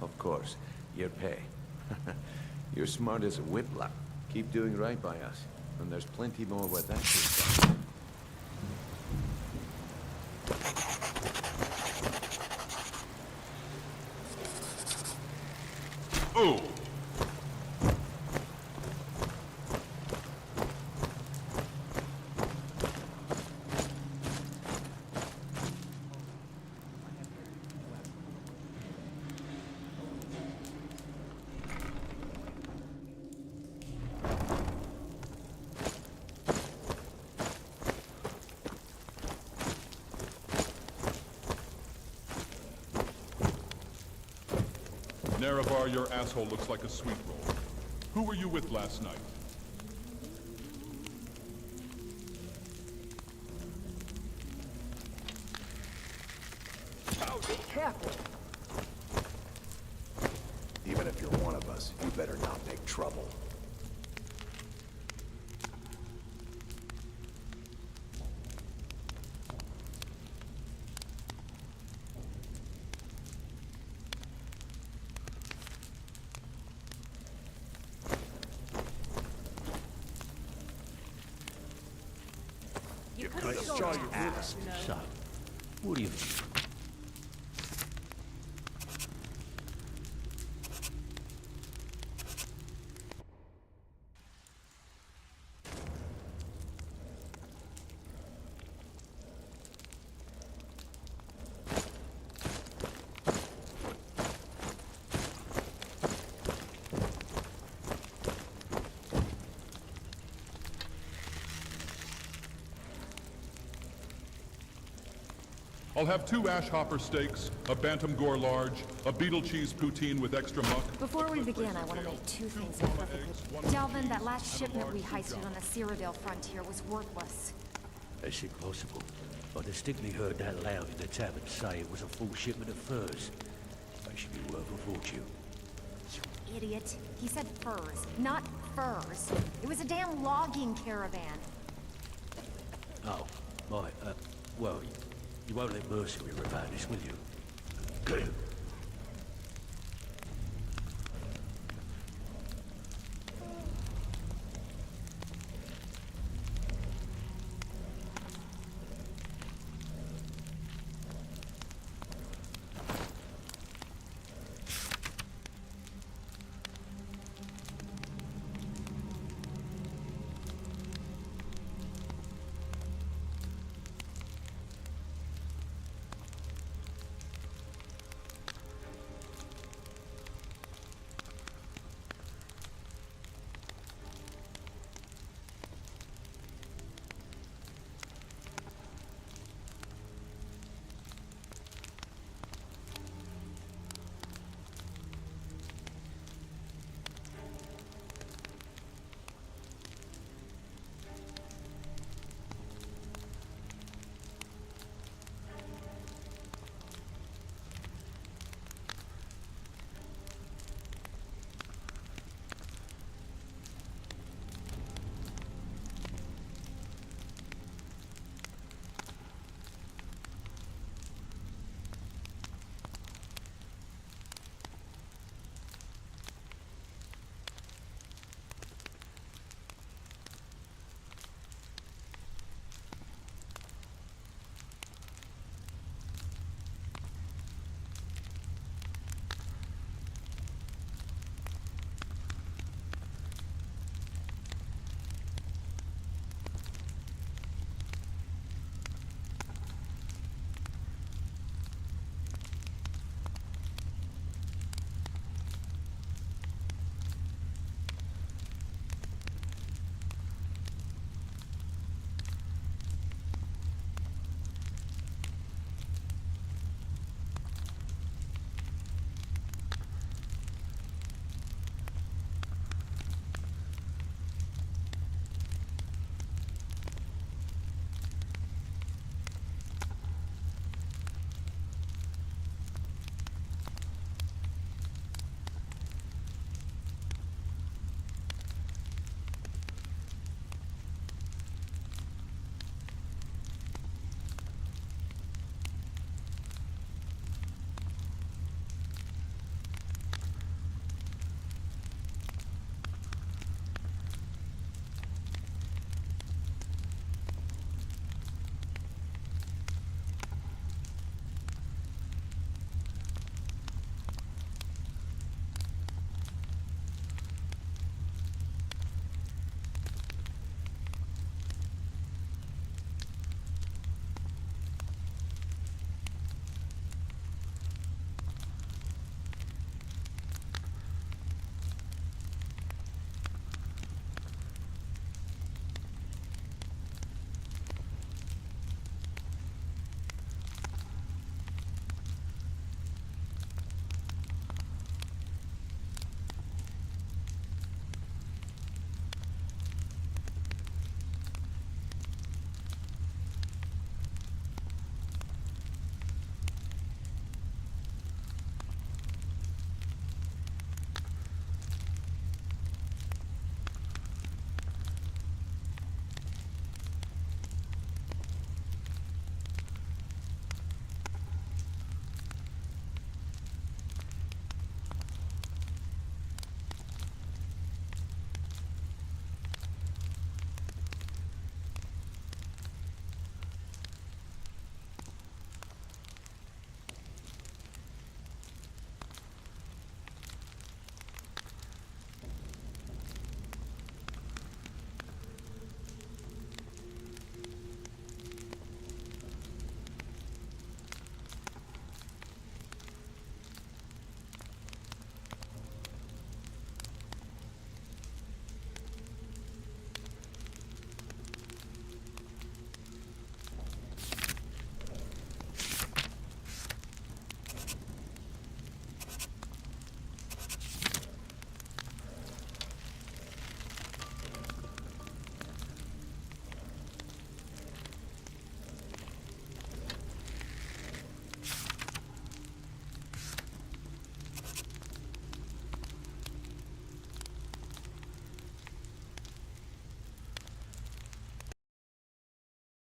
Of course, your pay. You're smart as a whiplash. Keep doing right by us, and there's plenty more where that is done. Oh! Nerevar, your asshole looks like a sweet roll. Who were you with last night? Oh, be careful. Even if you're one of us, you better not make trouble. You could Great have shown your ass. you know. So, what do you... I'll have 2 ash hopper steaks, a bantam gore large, a beetle cheese poutine with extra muck. Before we begin, I want to make 2 things perfectly. Delvin, that last shipment we heisted on the Cyrodiil frontier was worthless. That's impossible. I distinctly heard that loud in the tavern say it was a full shipment of furs. They should be worth a fortune. You idiot. He said furs, not furs. It was a damn logging caravan. Oh, right, well, you won't let Mercy about this, will you?